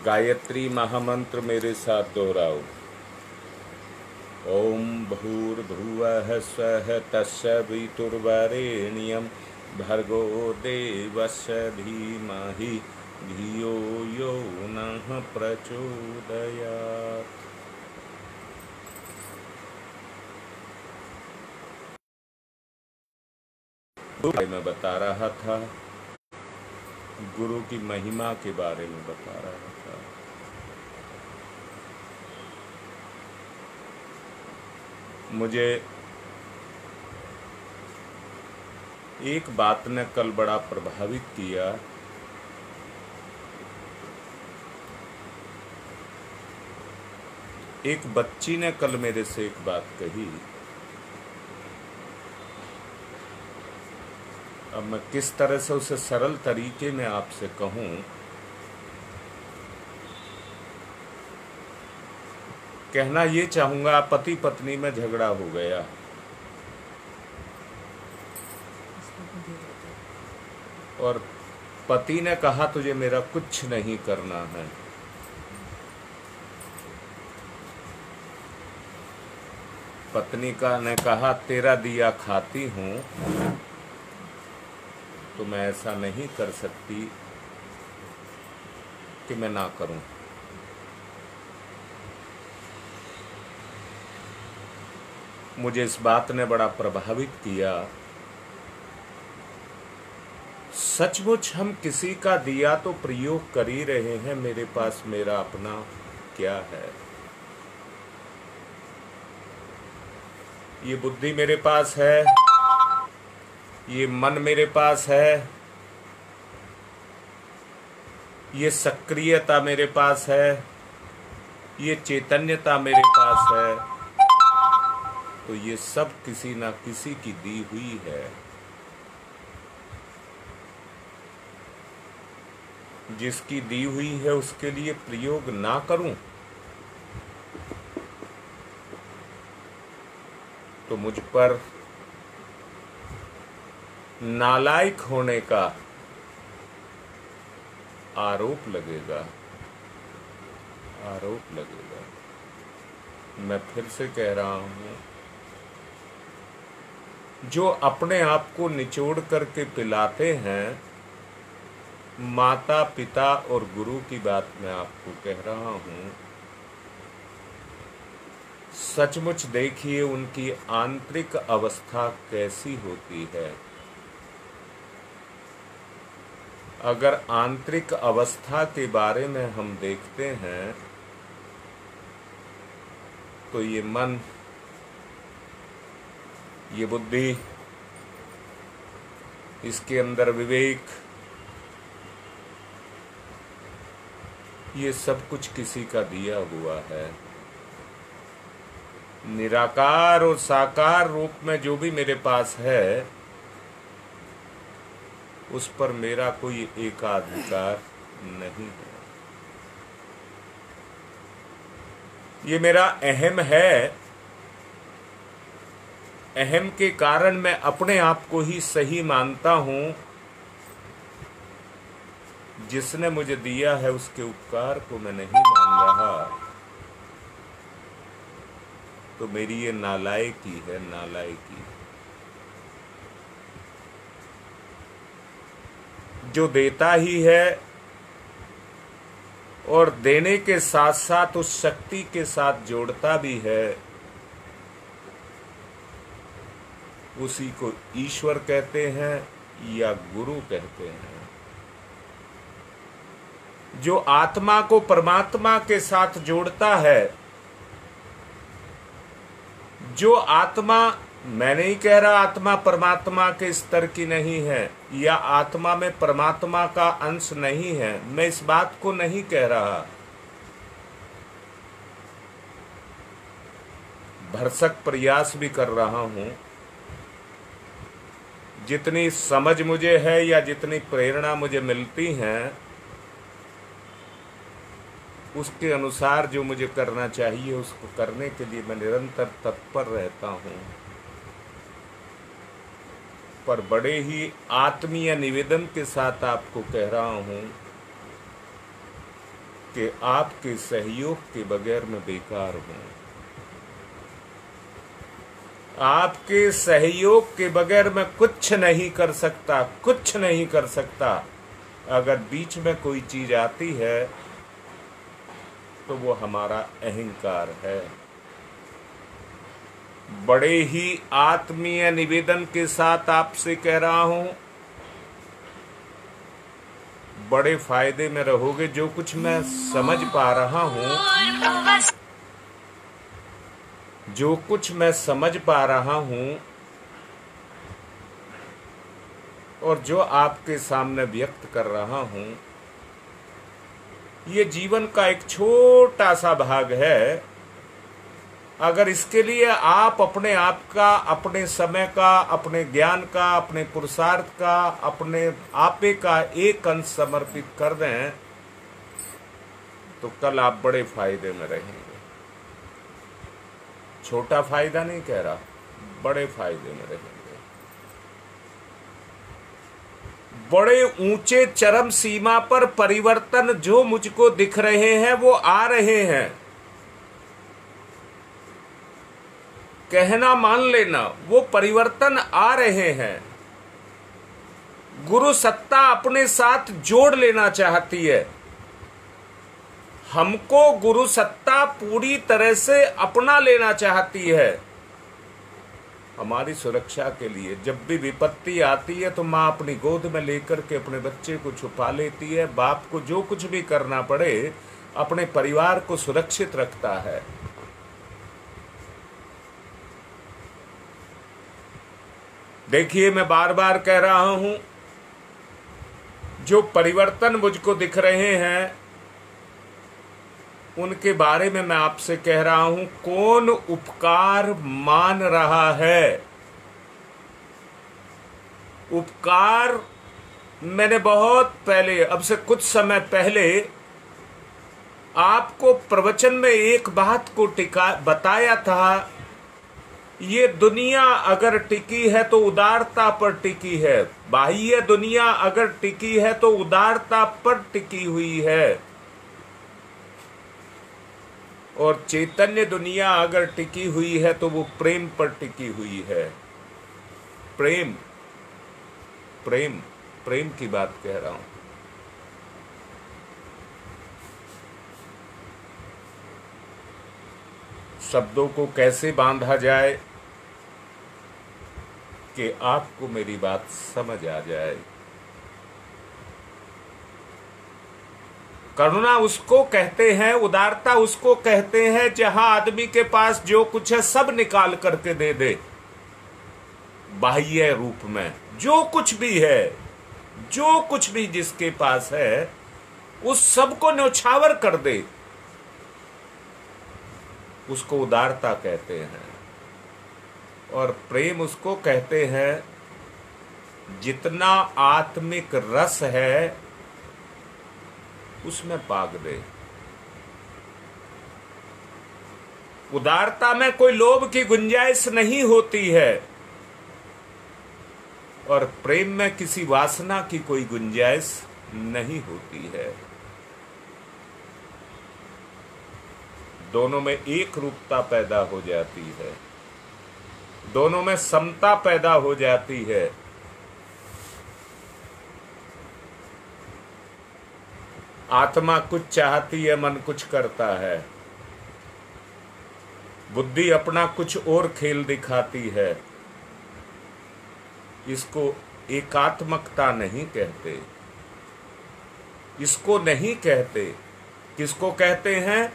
गायत्री महामंत्र मेरे साथ दोहराओ। ओम भूर्भुवः स्वः तत्सवितुर्वरेण्यं भर्गो देवस्य धीमहि धियो यो नः प्रचोदयात्। मैं बता रहा था, गुरु की महिमा के बारे में बता रहा था। मुझे एक बात ने कल बड़ा प्रभावित किया। एक बच्ची ने कल मेरे से एक बात कही। अब मैं किस तरह से उसे सरल तरीके में आपसे कहूं। कहना ये चाहूंगा, पति पत्नी में झगड़ा हो गया और पति ने कहा तुझे मेरा कुछ नहीं करना है। पत्नी ने कहा तेरा दिया खाती हूं तो मैं ऐसा नहीं कर सकती कि मैं ना करूं। मुझे इस बात ने बड़ा प्रभावित किया। सचमुच हम किसी का दिया तो प्रयोग कर ही रहे हैं। मेरे पास मेरा अपना क्या है? ये बुद्धि मेरे पास है, ये मन मेरे पास है, ये सक्रियता मेरे पास है, ये चैतन्यता मेरे पास है। तो ये सब किसी ना किसी की दी हुई है। जिसकी दी हुई है उसके लिए प्रयोग ना करूं तो मुझ पर नालायक होने का आरोप लगेगा। मैं फिर से कह रहा हूं, जो अपने आप को निचोड़ करके पिलाते हैं, माता पिता और गुरु की बात मैं आपको कह रहा हूं, सचमुच देखिए उनकी आंतरिक अवस्था कैसी होती है। अगर आंतरिक अवस्था के बारे में हम देखते हैं तो ये मन, ये बुद्धि, इसके अंदर विवेक, ये सब कुछ किसी का दिया हुआ है। निराकार और साकार रूप में जो भी मेरे पास है उस पर मेरा कोई एकाधिकार नहीं है। ये मेरा अहम है। अहम के कारण मैं अपने आप को ही सही मानता हूं। जिसने मुझे दिया है उसके उपकार को मैं नहीं मान रहा। तो मेरी ये नालायकी है, नालायकी। जो देता ही है और देने के साथ साथ उस शक्ति के साथ जोड़ता भी है, उसी को ईश्वर कहते हैं या गुरु कहते हैं। जो आत्मा को परमात्मा के साथ जोड़ता है, जो आत्मा, मैं नहीं कह रहा आत्मा परमात्मा के स्तर की नहीं है या आत्मा में परमात्मा का अंश नहीं है, मैं इस बात को नहीं कह रहा। भरसक प्रयास भी कर रहा हूं। जितनी समझ मुझे है या जितनी प्रेरणा मुझे मिलती हैं उसके अनुसार जो मुझे करना चाहिए उसको करने के लिए मैं निरंतर तत्पर रहता हूं। पर बड़े ही आत्मीय निवेदन के साथ आपको कह रहा हूं, कि आपके सहयोग के बगैर मैं बेकार हूं। आपके सहयोग के बगैर मैं कुछ नहीं कर सकता, कुछ नहीं कर सकता। अगर बीच में कोई चीज आती है तो वो हमारा अहंकार है। बड़े ही आत्मीय निवेदन के साथ आपसे कह रहा हूं, बड़े फायदे में रहोगे। जो कुछ मैं समझ पा रहा हूं, जो कुछ मैं समझ पा रहा हूं और जो आपके सामने व्यक्त कर रहा हूं, ये जीवन का एक छोटा सा भाग है। अगर इसके लिए आप अपने आप का, अपने समय का, अपने ज्ञान का, अपने पुरुषार्थ का, अपने आपे का एक अंश समर्पित कर दें तो कल आप बड़े फायदे में रहेंगे। छोटा फायदा नहीं कह रहा, बड़े फायदे में रहेंगे। बड़े ऊंचे चरम सीमा पर परिवर्तन जो मुझको दिख रहे हैं वो आ रहे हैं। कहना मान लेना, वो परिवर्तन आ रहे हैं। गुरु सत्ता अपने साथ जोड़ लेना चाहती है। हमको गुरु सत्ता पूरी तरह से अपना लेना चाहती है हमारी सुरक्षा के लिए। जब भी विपत्ति आती है तो माँ अपनी गोद में लेकर के अपने बच्चे को छुपा लेती है। बाप को जो कुछ भी करना पड़े अपने परिवार को सुरक्षित रखता है। देखिए, मैं बार बार कह रहा हूं, जो परिवर्तन मुझको दिख रहे हैं उनके बारे में मैं आपसे कह रहा हूं, कौन उपकार मान रहा है। उपकार मैंने बहुत पहले, अब से कुछ समय पहले आपको प्रवचन में एक बात को बताया था। ये दुनिया अगर टिकी है तो उदारता पर टिकी है। बाह्य दुनिया अगर टिकी है तो उदारता पर टिकी हुई है। और चैतन्य दुनिया अगर टिकी हुई है तो वो प्रेम पर टिकी हुई है। प्रेम, प्रेम, प्रेम की बात कह रहा हूं। शब्दों को कैसे बांधा जाए कि आपको मेरी बात समझ आ जाए। करुणा उसको कहते हैं, उदारता उसको कहते हैं जहां आदमी के पास जो कुछ है सब निकाल करके दे दे। बाह्य रूप में जो कुछ भी है, जो कुछ भी जिसके पास है उस सब को न्यौछावर कर दे, उसको उदारता कहते हैं। और प्रेम उसको कहते हैं जितना आत्मिक रस है उसमें पाग दे। उदारता में कोई लोभ की गुंजाइश नहीं होती है और प्रेम में किसी वासना की कोई गुंजाइश नहीं होती है। दोनों में एक रूपता पैदा हो जाती है, दोनों में समता पैदा हो जाती है। आत्मा कुछ चाहती है, मन कुछ करता है। बुद्धि अपना कुछ और खेल दिखाती है। इसको एकात्मकता नहीं कहते, इसको नहीं कहते। किसको कहते हैं?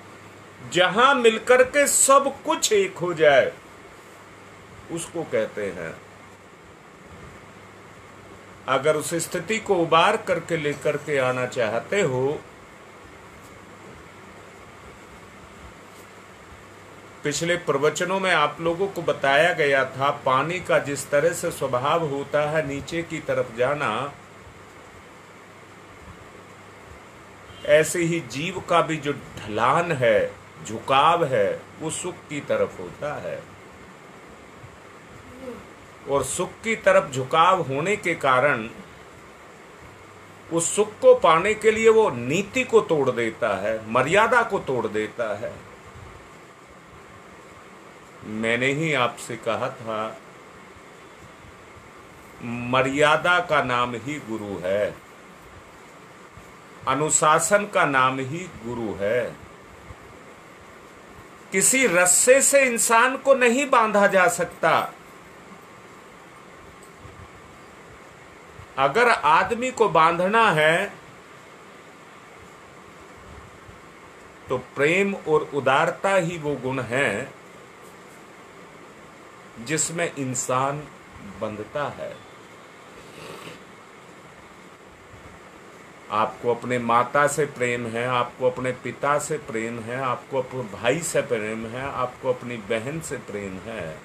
जहां मिलकर के सब कुछ एक हो जाए उसको कहते हैं। अगर उस स्थिति को उबार करके लेकर के आना चाहते हो, पिछले प्रवचनों में आप लोगों को बताया गया था, पानी का जिस तरह से स्वभाव होता है नीचे की तरफ जाना, ऐसे ही जीव का भी जो ढलान है, झुकाव है, वो सुख की तरफ होता है। और सुख की तरफ झुकाव होने के कारण उस सुख को पाने के लिए वो नीति को तोड़ देता है, मर्यादा को तोड़ देता है। मैंने ही आपसे कहा था, मर्यादा का नाम ही गुरु है, अनुशासन का नाम ही गुरु है। किसी रस्से से इंसान को नहीं बांधा जा सकता। अगर आदमी को बांधना है तो प्रेम और उदारता ही वो गुण है जिसमें इंसान बंधता है। आपको अपने माता से प्रेम है, आपको अपने पिता से प्रेम है, आपको अपने भाई से प्रेम है, आपको अपनी बहन से प्रेम है।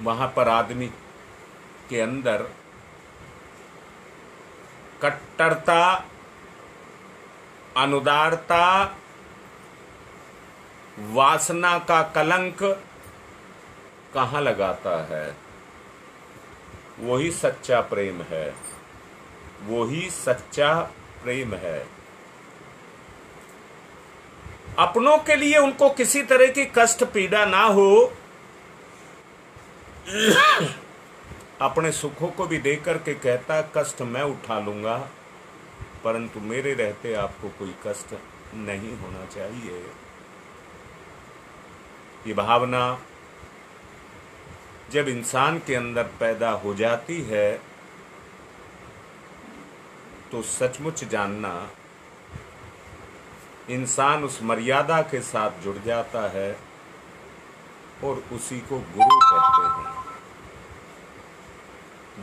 वहां पर आदमी के अंदर कट्टरता, अनुदारता, वासना का कलंक कहां लगाता है? वही सच्चा प्रेम है, वही सच्चा प्रेम है। अपनों के लिए उनको किसी तरह की कष्ट पीड़ा ना हो, अपने सुखों को भी देकर के कहता कष्ट मैं उठा लूंगा, परंतु मेरे रहते आपको कोई कष्ट नहीं होना चाहिए। ये भावना जब इंसान के अंदर पैदा हो जाती है तो सचमुच जानना इंसान उस मर्यादा के साथ जुड़ जाता है और उसी को गुरु कहते हैं।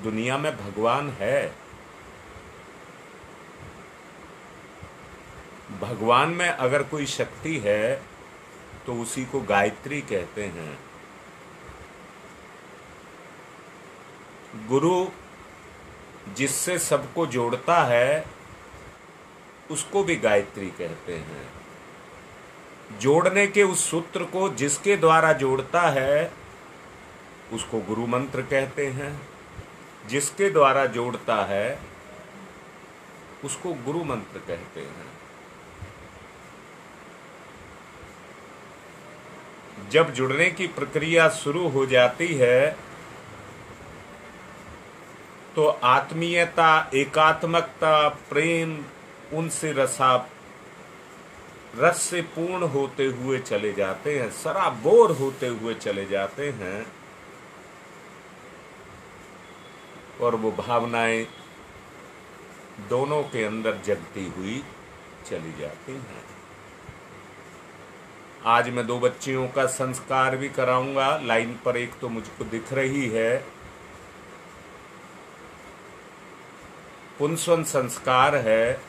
दुनिया में भगवान है, भगवान में अगर कोई शक्ति है तो उसी को गायत्री कहते हैं। गुरु जिससे सबको जोड़ता है उसको भी गायत्री कहते हैं। जोड़ने के उस सूत्र को जिसके द्वारा जोड़ता है उसको गुरु मंत्र कहते हैं। जिसके द्वारा जोड़ता है उसको गुरु मंत्र कहते हैं। जब जुड़ने की प्रक्रिया शुरू हो जाती है तो आत्मीयता, एकात्मकता, प्रेम उनसे रस से पूर्ण होते हुए चले जाते हैं, सराबोर होते हुए चले जाते हैं और वो भावनाएं दोनों के अंदर जगती हुई चली जाती हैं। आज मैं 2 बच्चियों का संस्कार भी कराऊंगा। लाइन पर एक तो मुझको दिख रही है, पुंसवन संस्कार है,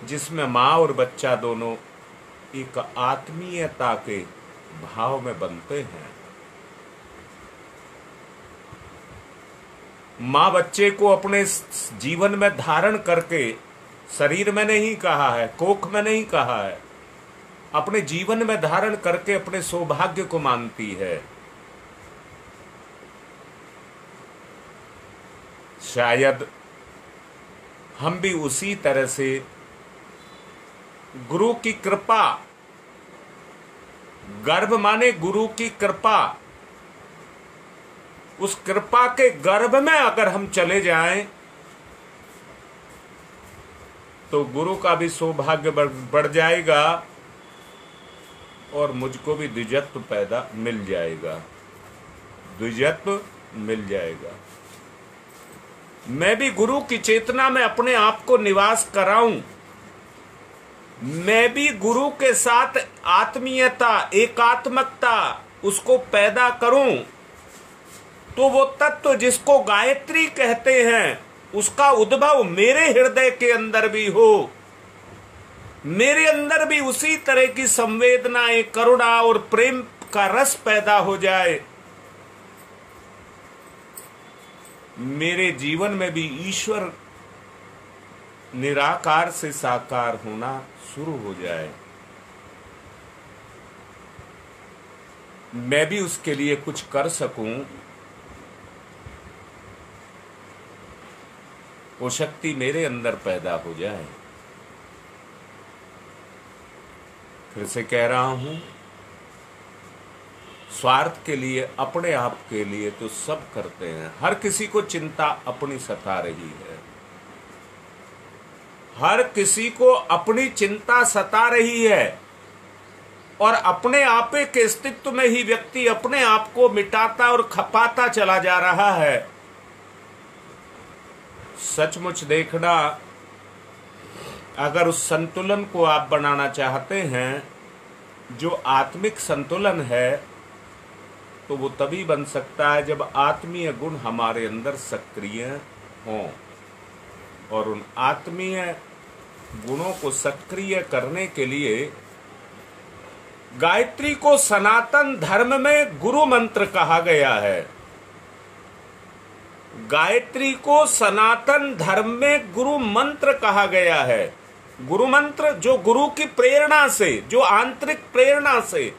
जिसमें माँ और बच्चा दोनों एक आत्मीयता के भाव में बनते हैं। माँ बच्चे को अपने जीवन में धारण करके, शरीर में नहीं कहा है, कोख में नहीं कहा है, अपने जीवन में धारण करके अपने सौभाग्य को मानती है। शायद हम भी उसी तरह से गुरु की कृपा, गर्भ माने गुरु की कृपा, उस कृपा के गर्भ में अगर हम चले जाएं तो गुरु का भी सौभाग्य बढ़ जाएगा और मुझको भी द्विजत्व पैदा मिल जाएगा, द्विजत्व मिल जाएगा। मैं भी गुरु की चेतना में अपने आप को निवास कराऊं, मैं भी गुरु के साथ आत्मीयता, एकात्मकता उसको पैदा करूं, तो वो तत्व जिसको गायत्री कहते हैं उसका उद्भव मेरे हृदय के अंदर भी हो, मेरे अंदर भी उसी तरह की संवेदनाएं, करुणा और प्रेम का रस पैदा हो जाए, मेरे जीवन में भी ईश्वर निराकार से साकार होना शुरू हो जाए, मैं भी उसके लिए कुछ कर सकूं, वो शक्ति मेरे अंदर पैदा हो जाए। फिर से कह रहा हूं, स्वार्थ के लिए, अपने आप के लिए तो सब करते हैं। हर किसी को चिंता अपनी सता रही है, हर किसी को अपनी चिंता सता रही है, और अपने आपे के अस्तित्व में ही व्यक्ति अपने आप को मिटाता और खपाता चला जा रहा है। सचमुच देखना, अगर उस संतुलन को आप बनाना चाहते हैं जो आत्मिक संतुलन है, तो वो तभी बन सकता है जब आत्मीय गुण हमारे अंदर सक्रिय हों। और उन आत्मीय गुणों को सक्रिय करने के लिए गायत्री को सनातन धर्म में गुरु मंत्र कहा गया है। गायत्री को सनातन धर्म में गुरु मंत्र कहा गया है। गुरु मंत्र जो गुरु की प्रेरणा से, जो आंतरिक प्रेरणा से,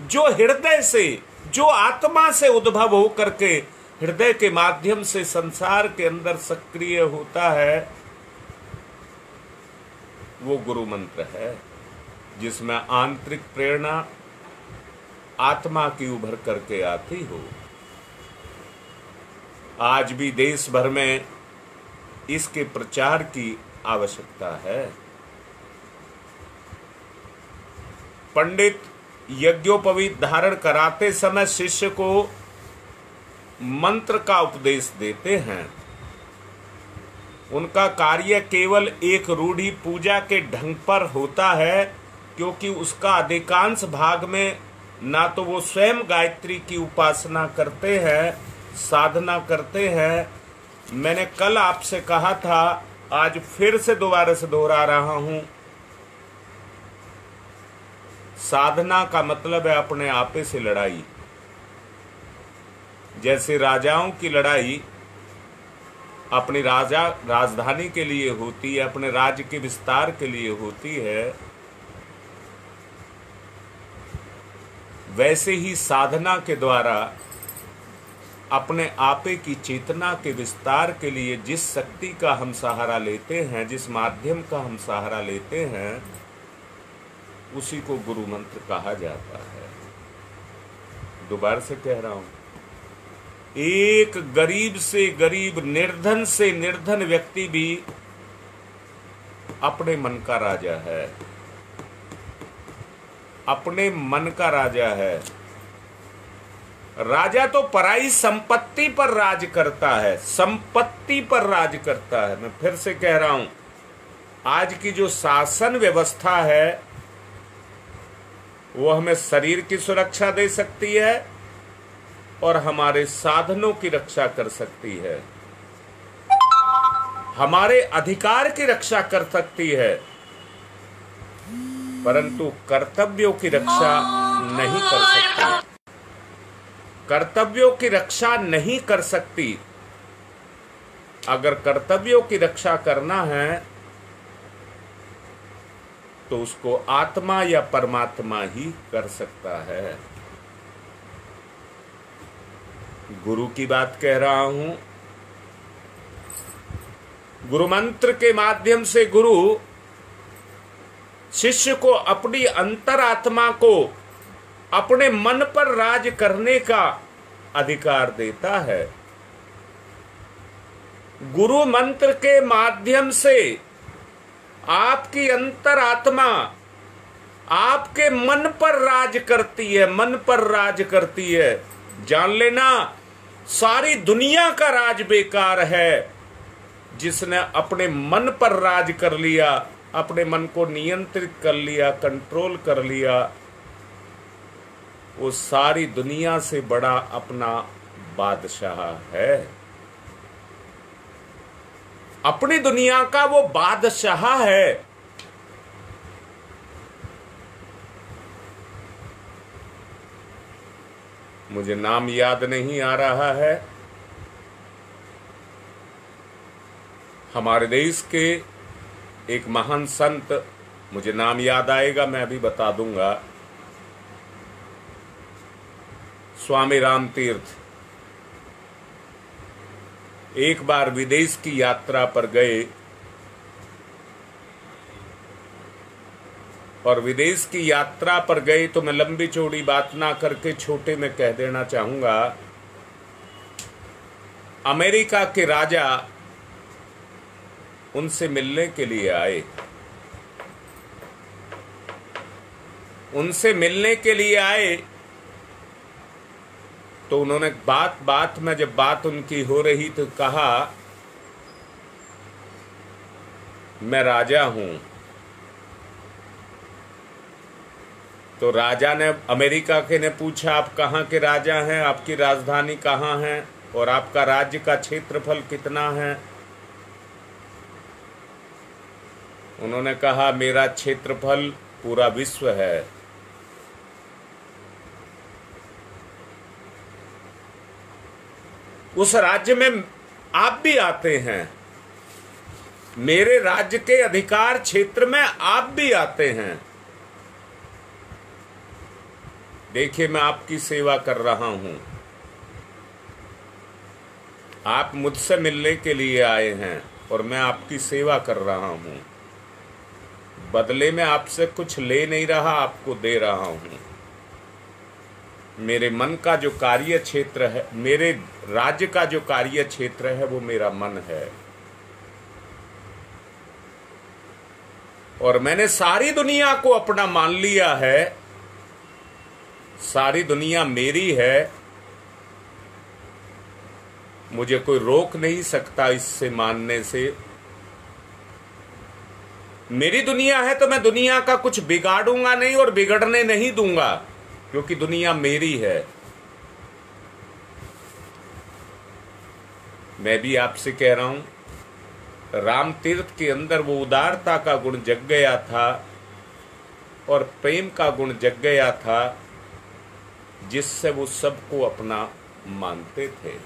जो हृदय से, जो आत्मा से उद्भव हो करके हृदय के माध्यम से संसार के अंदर सक्रिय होता है, वो गुरु मंत्र है, जिसमें आंतरिक प्रेरणा आत्मा की उभर करके आती हो। आज भी देश भर में इसके प्रचार की आवश्यकता है। पंडित यज्ञोपवीत धारण कराते समय शिष्य को मंत्र का उपदेश देते हैं। उनका कार्य केवल एक रूढ़ी पूजा के ढंग पर होता है, क्योंकि उसका अधिकांश भाग में ना तो वो स्वयं गायत्री की उपासना करते हैं, साधना करते हैं। मैंने कल आपसे कहा था, आज फिर से दोबारा से दोहरा रहा हूं, साधना का मतलब है अपने आपे से लड़ाई। जैसे राजाओं की लड़ाई अपनी राजधानी के लिए होती है, अपने राज्य के विस्तार के लिए होती है, वैसे ही साधना के द्वारा अपने आपे की चेतना के विस्तार के लिए जिस शक्ति का हम सहारा लेते हैं, जिस माध्यम का हम सहारा लेते हैं, उसी को गुरु मंत्र कहा जाता है। दोबारा से कह रहा हूं, एक गरीब से गरीब, निर्धन से निर्धन व्यक्ति भी अपने मन का राजा है, अपने मन का राजा है। राजा तो पराई संपत्ति पर राज करता है, संपत्ति पर राज करता है। मैं फिर से कह रहा हूं, आज की जो शासन व्यवस्था है वो हमें शरीर की सुरक्षा दे सकती है और हमारे साधनों की रक्षा कर सकती है, हमारे अधिकार की रक्षा कर सकती है, परंतु कर्तव्यों की रक्षा नहीं कर सकती। कर्तव्यों की रक्षा नहीं कर सकती। अगर कर्तव्यों की रक्षा करना है तो उसको आत्मा या परमात्मा ही कर सकता है। गुरु की बात कह रहा हूं। गुरु मंत्र के माध्यम से गुरु शिष्य को अपनी अंतरात्मा को अपने मन पर राज करने का अधिकार देता है। गुरु मंत्र के माध्यम से आपकी अंतरात्मा आपके मन पर राज करती है, मन पर राज करती है। जान लेना, सारी दुनिया का राज बेकार है। जिसने अपने मन पर राज कर लिया, अपने मन को नियंत्रित कर लिया, कंट्रोल कर लिया, वो सारी दुनिया से बड़ा अपना बादशाह है। अपनी दुनिया का वो बादशाह है। मुझे नाम याद नहीं आ रहा है। हमारे देश के एक महान संत, मुझे नाम याद आएगा, मैं अभी बता दूंगा, स्वामी राम तीर्थ। एक बार विदेश की यात्रा पर गए और विदेश की यात्रा पर गए तो मैं लंबी चौड़ी बात ना करके छोटे में कह देना चाहूंगा, अमेरिका के राजा उनसे मिलने के लिए आए। उनसे मिलने के लिए आए तो उन्होंने बात में जब बात उनकी हो रही तो कहा, मैं राजा हूं। तो राजा ने, अमेरिका के ने पूछा, आप कहाँ के राजा हैं, आपकी राजधानी कहाँ है और आपका राज्य का क्षेत्रफल कितना है? उन्होंने कहा, मेरा क्षेत्रफल पूरा विश्व है। उस राज्य में आप भी आते हैं, मेरे राज्य के अधिकार क्षेत्र में आप भी आते हैं। देखिए, मैं आपकी सेवा कर रहा हूं, आप मुझसे मिलने के लिए आए हैं और मैं आपकी सेवा कर रहा हूं। बदले में आपसे कुछ ले नहीं रहा, आपको दे रहा हूं। मेरे मन का जो कार्य क्षेत्र है, मेरे राज्य का जो कार्य क्षेत्र है, वो मेरा मन है। और मैंने सारी दुनिया को अपना मान लिया है, सारी दुनिया मेरी है। मुझे कोई रोक नहीं सकता इससे मानने से। मेरी दुनिया है तो मैं दुनिया का कुछ बिगाड़ूंगा नहीं और बिगड़ने नहीं दूंगा, क्योंकि दुनिया मेरी है। मैं भी आपसे कह रहा हूं, राम तीर्थ के अंदर वो उदारता का गुण जग गया था और प्रेम का गुण जग गया था, जिससे वो सबको अपना मानते थे।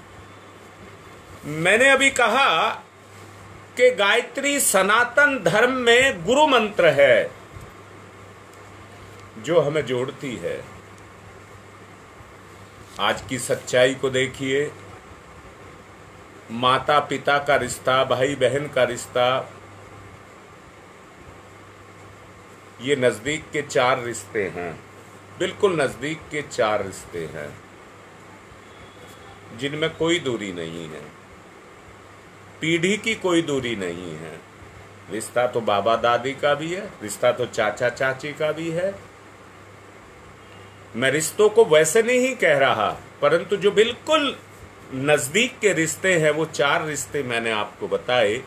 मैंने अभी कहा कि गायत्री सनातन धर्म में गुरु मंत्र है जो हमें जोड़ती है। आज की सच्चाई को देखिए, माता पिता का रिश्ता, भाई बहन का रिश्ता, ये नजदीक के 4 रिश्ते हैं, बिल्कुल नजदीक के 4 रिश्ते हैं जिनमें कोई दूरी नहीं है, पीढ़ी की कोई दूरी नहीं है। रिश्ता तो बाबा दादी का भी है, रिश्ता तो चाचा चाची का भी है। मैं रिश्तों को वैसे नहीं कह रहा, परंतु जो बिल्कुल नजदीक के रिश्ते हैं वो 4 रिश्ते मैंने आपको बताए,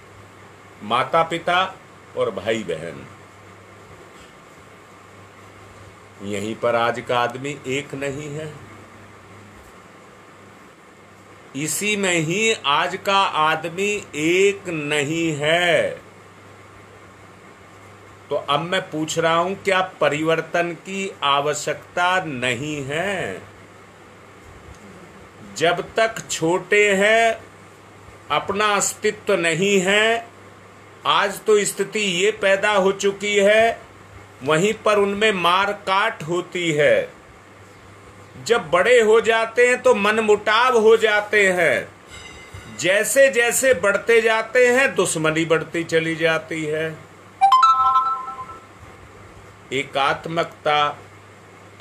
माता पिता और भाई बहन। यहीं पर आज का आदमी एक नहीं है, इसी में ही आज का आदमी एक नहीं है। तो अब मैं पूछ रहा हूं, क्या परिवर्तन की आवश्यकता नहीं है? जब तक छोटे हैं, अपना अस्तित्व नहीं है। आज तो स्थिति ये पैदा हो चुकी है, वहीं पर उनमें मार काट होती है। जब बड़े हो जाते हैं तो मनमुटाव हो जाते हैं। जैसे जैसे बढ़ते जाते हैं दुश्मनी बढ़ती चली जाती है। एकात्मकता,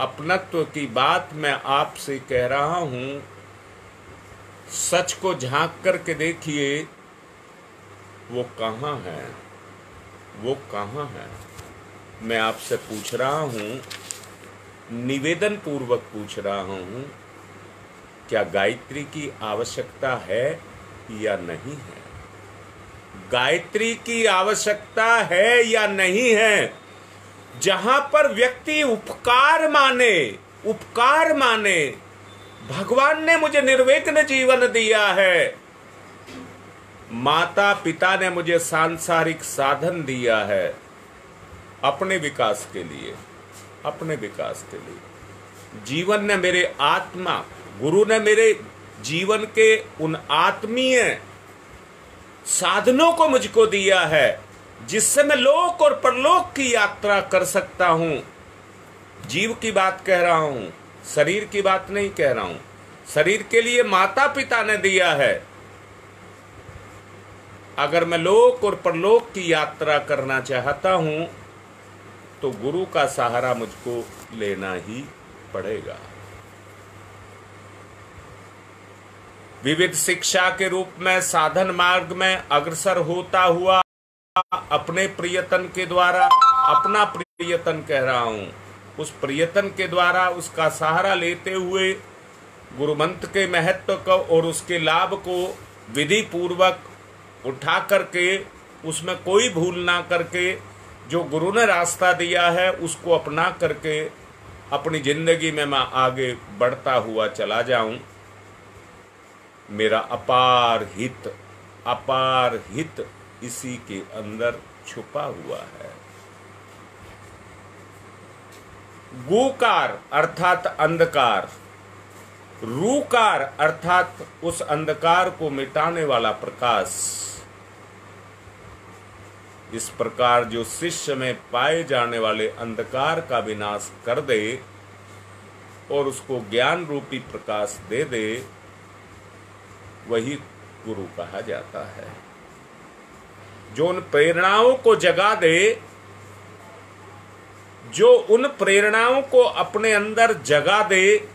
अपनत्व की बात मैं आपसे कह रहा हूं। सच को झांक करके देखिए, वो कहां है, वो कहां है। मैं आपसे पूछ रहा हूं, निवेदन पूर्वक पूछ रहा हूं, क्या गायत्री की आवश्यकता है या नहीं है? गायत्री की आवश्यकता है या नहीं है? जहां पर व्यक्ति उपकार माने, उपकार माने, भगवान ने मुझे निर्विघ्न जीवन दिया है, माता पिता ने मुझे सांसारिक साधन दिया है अपने विकास के लिए, अपने विकास के लिए। जीवन ने मेरे आत्मा, गुरु ने मेरे जीवन के उन आत्मीय साधनों को मुझको दिया है, जिससे मैं लोक और परलोक की यात्रा कर सकता हूं। जीव की बात कह रहा हूं, शरीर की बात नहीं कह रहा हूं। शरीर के लिए माता पिता ने दिया है, अगर मैं लोक और परलोक की यात्रा करना चाहता हूं तो गुरु का सहारा मुझको लेना ही पड़ेगा। विविध शिक्षा के रूप में साधन मार्ग में अग्रसर होता हुआ अपने प्रियतन के द्वारा, अपना प्रियतन कह रहा हूं, उस प्रियतन के द्वारा उसका सहारा लेते हुए गुरु मंत्र के महत्व को और उसके लाभ को विधि पूर्वक उठा करके, उसमें कोई भूल ना करके, जो गुरु ने रास्ता दिया है उसको अपना करके अपनी जिंदगी में मैं आगे बढ़ता हुआ चला जाऊं। मेरा अपार हित इसी के अंदर छुपा हुआ है। गुकार अर्थात अंधकार, रूकार अर्थात उस अंधकार को मिटाने वाला प्रकाश। इस प्रकार जो शिष्य में पाए जाने वाले अंधकार का विनाश कर दे और उसको ज्ञान रूपी प्रकाश दे दे, वही गुरु कहा जाता है। जो उन प्रेरणाओं को जगा दे, जो उन प्रेरणाओं को अपने अंदर जगा दे,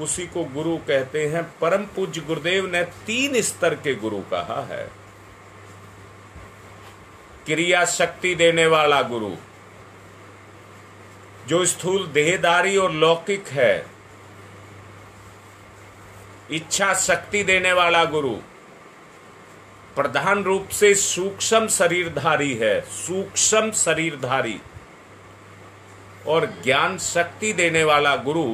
उसी को गुरु कहते हैं। परम पूज्य गुरुदेव ने 3 स्तर के गुरु कहा है। क्रिया शक्ति देने वाला गुरु, जो स्थूल देहधारी और लौकिक है। इच्छा शक्ति देने वाला गुरु प्रधान रूप से सूक्ष्म शरीरधारी है, सूक्ष्म शरीरधारी। और ज्ञान शक्ति देने वाला गुरु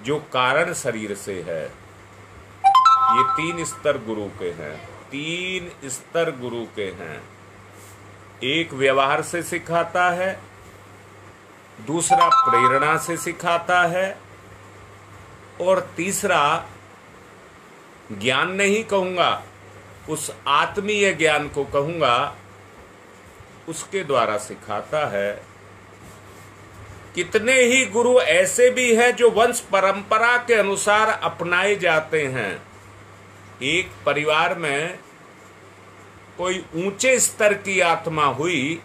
जो कारण शरीर से है। ये 3 स्तर गुरु के हैं, 3 स्तर गुरु के हैं। एक व्यवहार से सिखाता है, दूसरा प्रेरणा से सिखाता है, और तीसरा ज्ञान नहीं कहूंगा, उस आत्मीय ज्ञान को कहूंगा, उसके द्वारा सिखाता है। कितने ही गुरु ऐसे भी हैं जो वंश परंपरा के अनुसार अपनाए जाते हैं। एक परिवार में कोई ऊंचे स्तर की आत्मा हुई,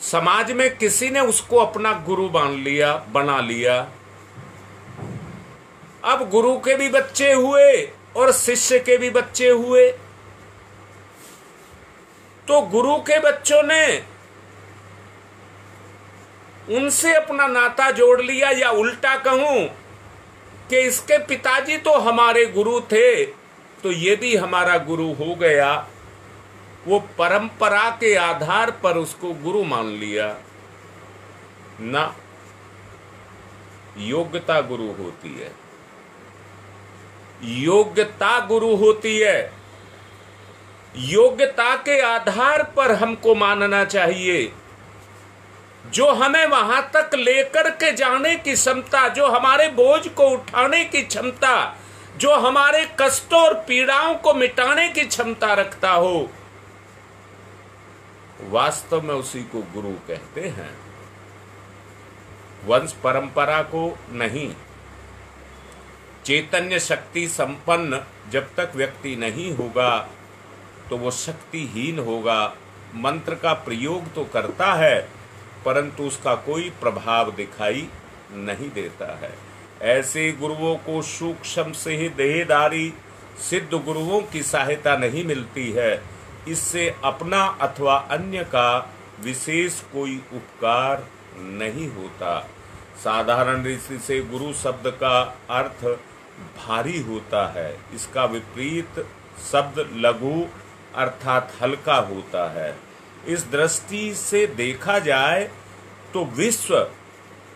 समाज में किसी ने उसको अपना गुरु बना लिया। अब गुरु के भी बच्चे हुए और शिष्य के भी बच्चे हुए, तो गुरु के बच्चों ने उनसे अपना नाता जोड़ लिया, या उल्टा कहूं कि इसके पिताजी तो हमारे गुरु थे, तो ये भी हमारा गुरु हो गया। वो परंपरा के आधार पर उसको गुरु मान लिया ना। योग्यता गुरु होती है, योग्यता गुरु होती है। योग्यता के आधार पर हमको मानना चाहिए। जो हमें वहां तक लेकर के जाने की क्षमता, जो हमारे बोझ को उठाने की क्षमता, जो हमारे कष्टों और पीड़ाओं को मिटाने की क्षमता रखता हो, वास्तव में उसी को गुरु कहते हैं, वंश परंपरा को नहीं। चैतन्य शक्ति संपन्न जब तक व्यक्ति नहीं होगा तो वो शक्तिहीन होगा। मंत्र का प्रयोग तो करता है परंतु उसका कोई प्रभाव दिखाई नहीं देता है। ऐसे गुरुओं को सूक्ष्म से ही देहधारी सिद्ध गुरुओं की सहायता नहीं मिलती है। इससे अपना अथवा अन्य का विशेष कोई उपकार नहीं होता। साधारण रीति से गुरु शब्द का अर्थ भारी होता है, इसका विपरीत शब्द लघु अर्थात हल्का होता है। इस दृष्टि से देखा जाए तो विश्व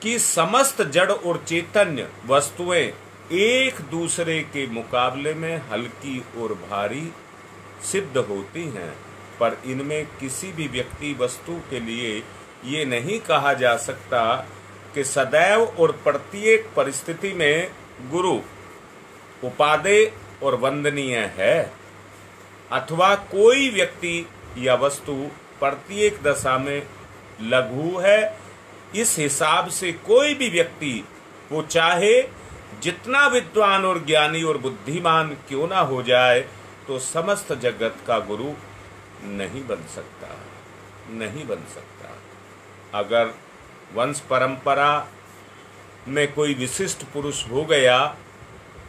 की समस्त जड़ और चैतन्य वस्तुएं एक दूसरे के मुकाबले में हल्की और भारी सिद्ध होती हैं, पर इनमें किसी भी व्यक्ति वस्तु के लिए ये नहीं कहा जा सकता कि सदैव और प्रत्येक परिस्थिति में गुरु उपादेय और वंदनीय है, अथवा कोई व्यक्ति या वस्तु प्रत्येक दशा में लघु है। इस हिसाब से कोई भी व्यक्ति, वो चाहे जितना विद्वान और ज्ञानी और बुद्धिमान क्यों ना हो जाए, तो समस्त जगत का गुरु नहीं बन सकता, नहीं बन सकता। अगर वंश परंपरा में कोई विशिष्ट पुरुष हो गया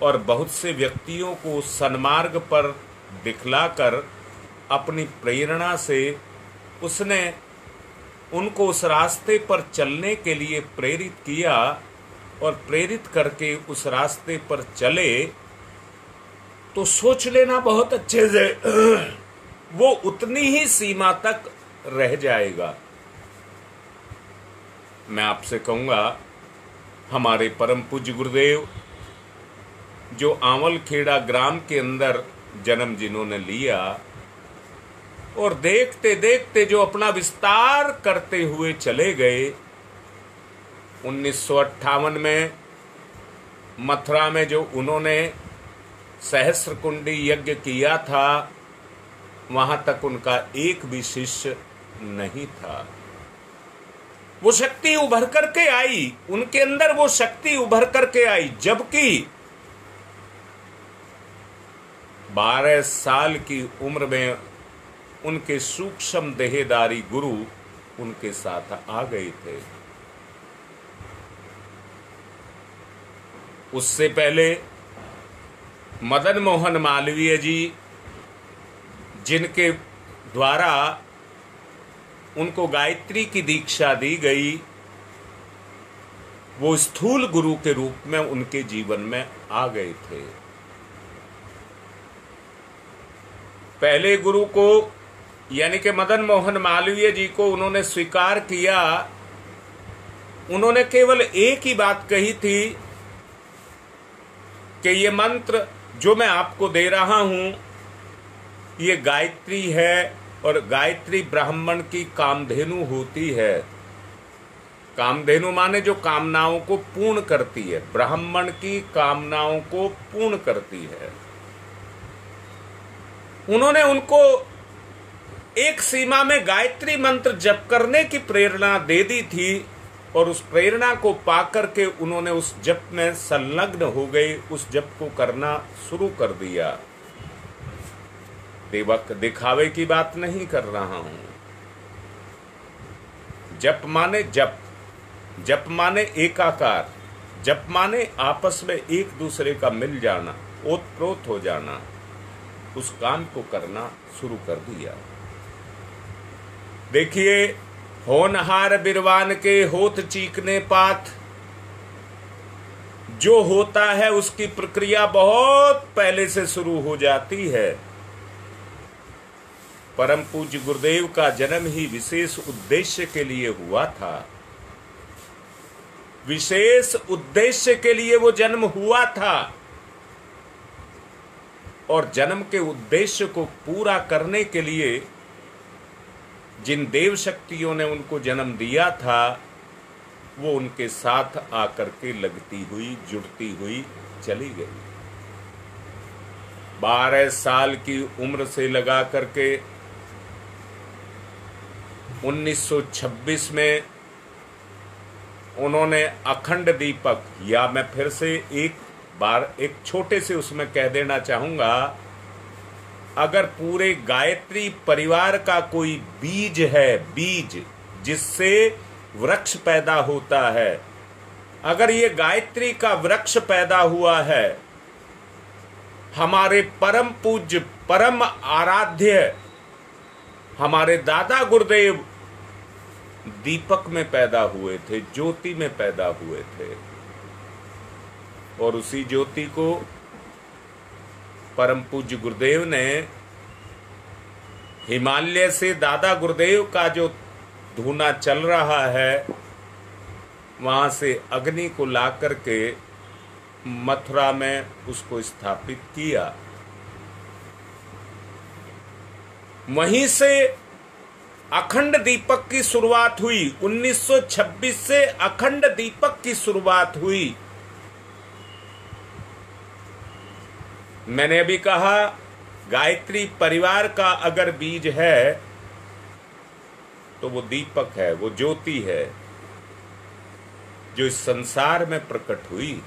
और बहुत से व्यक्तियों को सन्मार्ग पर दिखलाकर अपनी प्रेरणा से उसने उनको उस रास्ते पर चलने के लिए प्रेरित किया और प्रेरित करके उस रास्ते पर चले, तो सोच लेना बहुत अच्छे से वो उतनी ही सीमा तक रह जाएगा। मैं आपसे कहूंगा, हमारे परम पूज्य गुरुदेव जो आंवलखेड़ा ग्राम के अंदर जन्म जिन्होंने लिया और देखते देखते जो अपना विस्तार करते हुए चले गए, 1958 में मथुरा में जो उन्होंने सहस्र कुंडी यज्ञ किया था, वहां तक उनका एक भी शिष्य नहीं था। वो शक्ति उभर करके आई, उनके अंदर वो शक्ति उभर करके आई, जबकि 12 साल की उम्र में उनके सूक्ष्म देहधारी गुरु उनके साथ आ गए थे। उससे पहले मदन मोहन मालवीय जी, जिनके द्वारा उनको गायत्री की दीक्षा दी गई, वो स्थूल गुरु के रूप में उनके जीवन में आ गए थे। पहले गुरु को यानी कि मदन मोहन मालवीय जी को उन्होंने स्वीकार किया। उन्होंने केवल एक ही बात कही थी कि ये मंत्र जो मैं आपको दे रहा हूं, ये गायत्री है और गायत्री ब्राह्मण की कामधेनु होती है। कामधेनु माने जो कामनाओं को पूर्ण करती है, ब्राह्मण की कामनाओं को पूर्ण करती है। उन्होंने उनको एक सीमा में गायत्री मंत्र जप करने की प्रेरणा दे दी थी और उस प्रेरणा को पाकर के उन्होंने उस जप में संलग्न हो गए, उस जप को करना शुरू कर दिया। देवक दिखावे की बात नहीं कर रहा हूं। जप माने जप, जप माने एकाकार, जप माने आपस में एक दूसरे का मिल जाना, ओतप्रोत हो जाना। उस काम को करना शुरू कर दिया। देखिए, होनहार बिरवान के होत चीकने पात, जो होता है उसकी प्रक्रिया बहुत पहले से शुरू हो जाती है। परम पूज्य गुरुदेव का जन्म ही विशेष उद्देश्य के लिए हुआ था। विशेष उद्देश्य के लिए वो जन्म हुआ था और जन्म के उद्देश्य को पूरा करने के लिए जिन देव शक्तियों ने उनको जन्म दिया था, वो उनके साथ आकर के लगती हुई, जुड़ती हुई चली गई। 12 साल की उम्र से लगा करके 1926 में उन्होंने अखंड दीपक, या मैं फिर से एक बार एक छोटे से उसमें कह देना चाहूंगा, अगर पूरे गायत्री परिवार का कोई बीज है, बीज जिससे वृक्ष पैदा होता है, अगर ये गायत्री का वृक्ष पैदा हुआ है, हमारे परम पूज्य परम आराध्य हमारे दादा गुरुदेव दीपक में पैदा हुए थे, ज्योति में पैदा हुए थे। और उसी ज्योति को परम पूज्य गुरुदेव ने हिमालय से दादा गुरुदेव का जो धूना चल रहा है, वहां से अग्नि को ला करके मथुरा में उसको स्थापित किया। वहीं से अखंड दीपक की शुरुआत हुई। 1926 से अखंड दीपक की शुरुआत हुई। मैंने अभी कहा, गायत्री परिवार का अगर बीज है तो वो दीपक है, वो ज्योति है जो इस संसार में प्रकट हुई।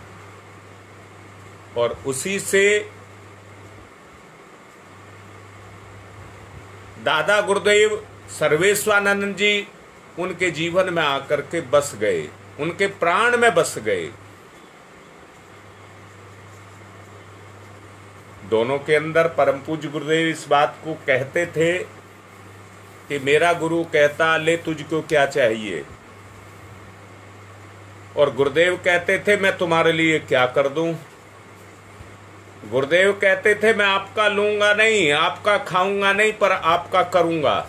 और उसी से दादा गुरुदेव सर्वेश्वरानंद जी उनके जीवन में आकर के बस गए, उनके प्राण में बस गए। दोनों के अंदर परम पूज्य गुरुदेव इस बात को कहते थे कि मेरा गुरु कहता ले तुझको क्या चाहिए, और गुरुदेव कहते थे मैं तुम्हारे लिए क्या कर दूं। गुरुदेव कहते थे मैं आपका लूंगा नहीं, आपका खाऊंगा नहीं, पर आपका करूंगा।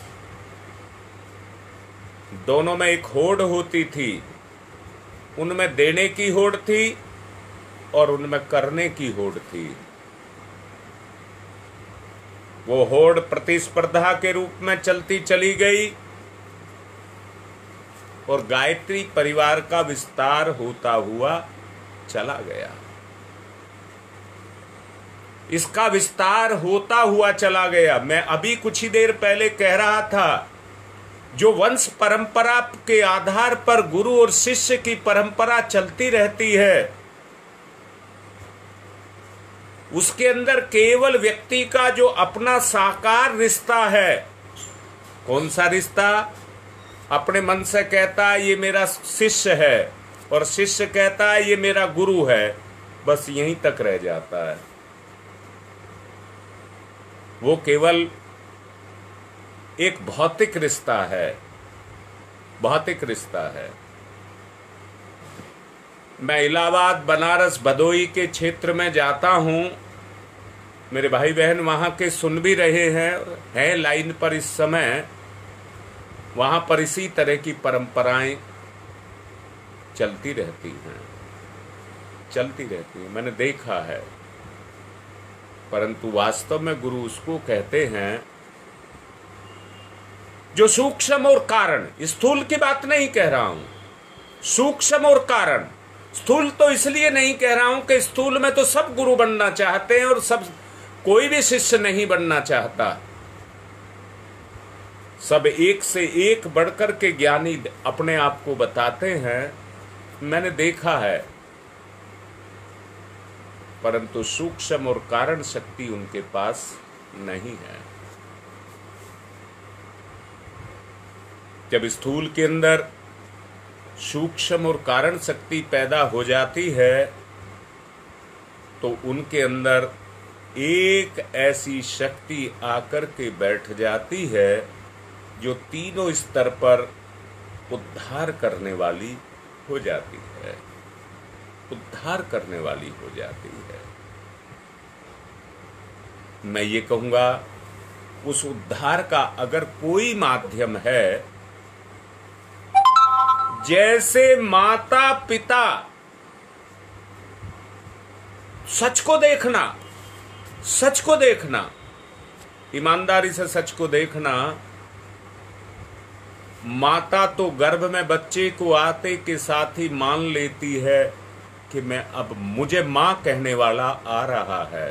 दोनों में एक होड़ होती थी, उनमें देने की होड़ थी और उनमें करने की होड़ थी। वो होड़ प्रतिस्पर्धा के रूप में चलती चली गई और गायत्री परिवार का विस्तार होता हुआ चला गया। इसका विस्तार होता हुआ चला गया। मैं अभी कुछ ही देर पहले कह रहा था, जो वंश परंपरा के आधार पर गुरु और शिष्य की परंपरा चलती रहती है, उसके अंदर केवल व्यक्ति का जो अपना साकार रिश्ता है। कौन सा रिश्ता? अपने मन से कहता है ये मेरा शिष्य है, और शिष्य कहता है ये मेरा गुरु है, बस यहीं तक रह जाता है। वो केवल एक भौतिक रिश्ता है, भौतिक रिश्ता है। मैं इलाहाबाद, बनारस, भदोई के क्षेत्र में जाता हूं, मेरे भाई बहन वहां के सुन भी रहे हैं लाइन पर इस समय। वहां पर इसी तरह की परंपराएं चलती रहती हैं, चलती रहती हैं, मैंने देखा है। परंतु वास्तव में गुरु उसको कहते हैं जो सूक्ष्म और कारण, स्थूल की बात नहीं कह रहा हूं, सूक्ष्म और कारण। स्थूल तो इसलिए नहीं कह रहा हूं कि स्थूल में तो सब गुरु बनना चाहते हैं और सब, कोई भी शिष्य नहीं बनना चाहता। सब एक से एक बढ़कर के ज्ञानी अपने आप को बताते हैं, मैंने देखा है। परंतु सूक्ष्म और कारण शक्ति उनके पास नहीं है। जब स्थूल के अंदर सूक्ष्म और कारण शक्ति पैदा हो जाती है, तो उनके अंदर एक ऐसी शक्ति आकर के बैठ जाती है जो तीनों स्तर पर उद्धार करने वाली हो जाती है, उद्धार करने वाली हो जाती है। मैं ये कहूंगा, उस उद्धार का अगर कोई माध्यम है, जैसे माता पिता, सच को देखना, सच को देखना, ईमानदारी से सच को देखना। माता तो गर्भ में बच्चे को आते के साथ ही मान लेती है कि मैं अब, मुझे मां कहने वाला आ रहा है,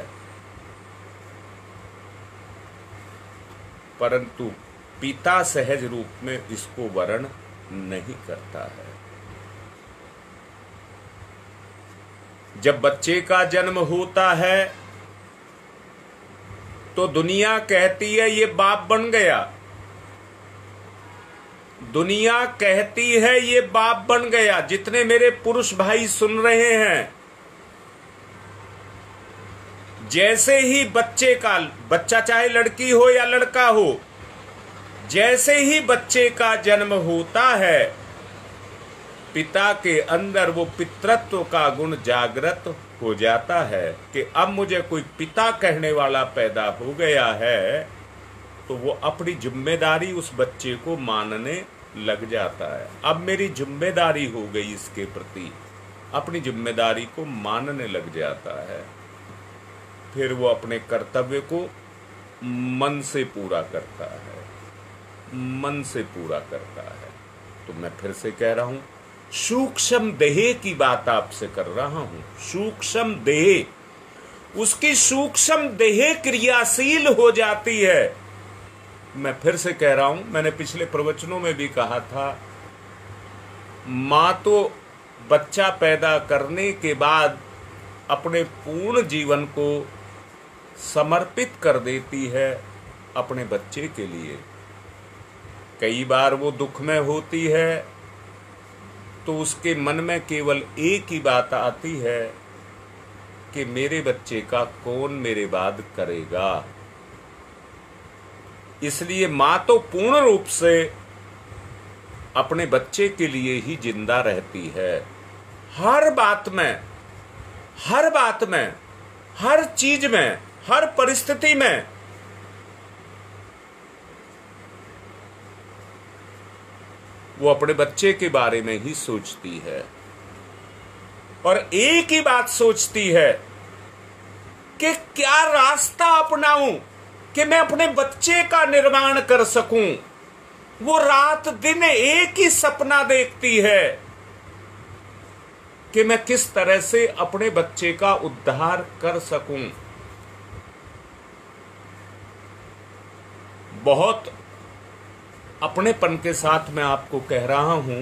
परंतु पिता सहज रूप में इसको वर्ण नहीं करता है। जब बच्चे का जन्म होता है तो दुनिया कहती है ये बाप बन गया, दुनिया कहती है ये बाप बन गया। जितने मेरे पुरुष भाई सुन रहे हैं, जैसे ही बच्चा चाहे लड़की हो या लड़का हो, जैसे ही बच्चे का जन्म होता है, पिता के अंदर वो पितृत्व का गुण जागृत हो जाता है कि अब मुझे कोई पिता कहने वाला पैदा हो गया है, तो वो अपनी जिम्मेदारी उस बच्चे को मानने लग जाता है। अब मेरी जिम्मेदारी हो गई इसके प्रति, अपनी जिम्मेदारी को मानने लग जाता है। फिर वो अपने कर्तव्य को मन से पूरा करता है, मन से पूरा करता है। तो मैं फिर से कह रहा हूं, सूक्ष्म देह की बात आपसे कर रहा हूं। सूक्ष्म देह, उसकी सूक्ष्म देह क्रियाशील हो जाती है। मैं फिर से कह रहा हूं, मैंने पिछले प्रवचनों में भी कहा था, मां तो बच्चा पैदा करने के बाद अपने पूर्ण जीवन को समर्पित कर देती है अपने बच्चे के लिए। कई बार वो दुख में होती है तो उसके मन में केवल एक ही बात आती है कि मेरे बच्चे का कौन मेरे बाद करेगा। इसलिए मां तो पूर्ण रूप से अपने बच्चे के लिए ही जिंदा रहती है। हर बात में, हर बात में, हर चीज में, हर परिस्थिति में वो अपने बच्चे के बारे में ही सोचती है और एक ही बात सोचती है कि क्या रास्ता अपनाऊं कि मैं अपने बच्चे का निर्माण कर सकूं। वो रात दिन एक ही सपना देखती है कि मैं किस तरह से अपने बच्चे का उद्धार कर सकूं। बहुत अपनेपन के साथ मैं आपको कह रहा हूं,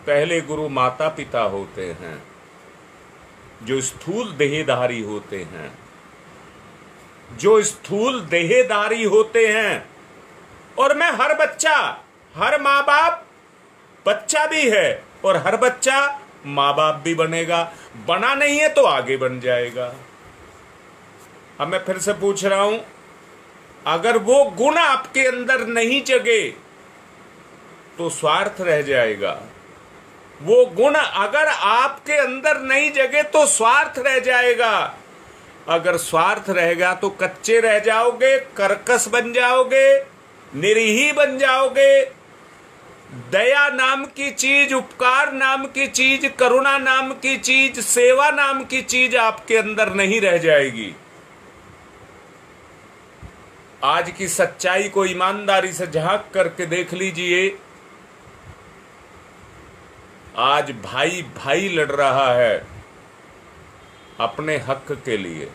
पहले गुरु माता पिता होते हैं जो स्थूल देहधारी होते हैं, जो स्थूल देहधारी होते हैं। और मैं हर बच्चा, हर माँ बाप बच्चा भी है और हर बच्चा माँ बाप भी बनेगा। बना नहीं है तो आगे बन जाएगा। अब मैं फिर से पूछ रहा हूं, अगर वो गुण आपके अंदर नहीं जगे तो स्वार्थ रह जाएगा। वो गुण अगर आपके अंदर नहीं जगे तो स्वार्थ रह जाएगा। अगर स्वार्थ रहेगा तो कच्चे रह जाओगे, कर्कश बन जाओगे, निरीही बन जाओगे। दया नाम की चीज, उपकार नाम की चीज, करुणा नाम की चीज, सेवा नाम की चीज आपके अंदर नहीं रह जाएगी। आज की सच्चाई को ईमानदारी से झांक करके देख लीजिए। आज भाई भाई लड़ रहा है अपने हक के लिए,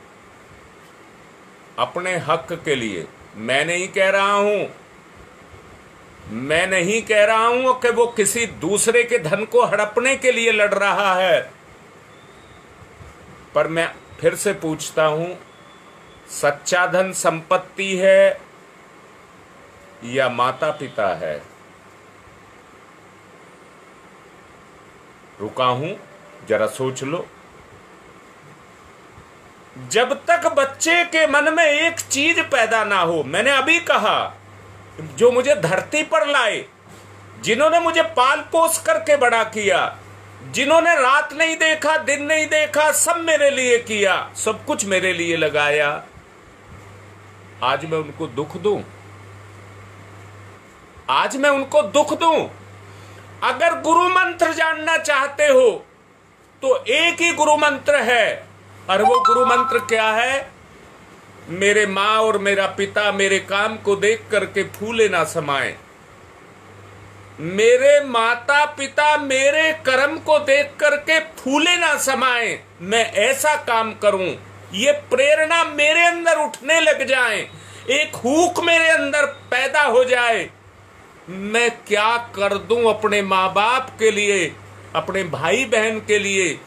अपने हक के लिए। मैं नहीं कह रहा हूं कि वो किसी दूसरे के धन को हड़पने के लिए लड़ रहा है, पर मैं फिर से पूछता हूं, सच्चा धन संपत्ति है या माता पिता है? रुका हूं, जरा सोच लो। जब तक बच्चे के मन में एक चीज पैदा ना हो, मैंने अभी कहा, जो मुझे धरती पर लाए, जिन्होंने मुझे पाल पोस करके बड़ा किया, जिन्होंने रात नहीं देखा, दिन नहीं देखा, सब मेरे लिए किया, सब कुछ मेरे लिए लगाया, आज मैं उनको दुख दूं? आज मैं उनको दुख दूं? अगर गुरु मंत्र जानना चाहते हो तो एक ही गुरु मंत्र है, और वो गुरु मंत्र क्या है? मेरे माँ और मेरा पिता मेरे काम को देख करके फूले ना समाए। मेरे माता पिता मेरे कर्म को देख करके फूले ना समाए। मैं ऐसा काम करूं, ये प्रेरणा मेरे अंदर उठने लग जाए, एक हुक मेरे अंदर पैदा हो जाए। मैं क्या कर दूं अपने माँ बाप के लिए, अपने भाई बहन के लिए,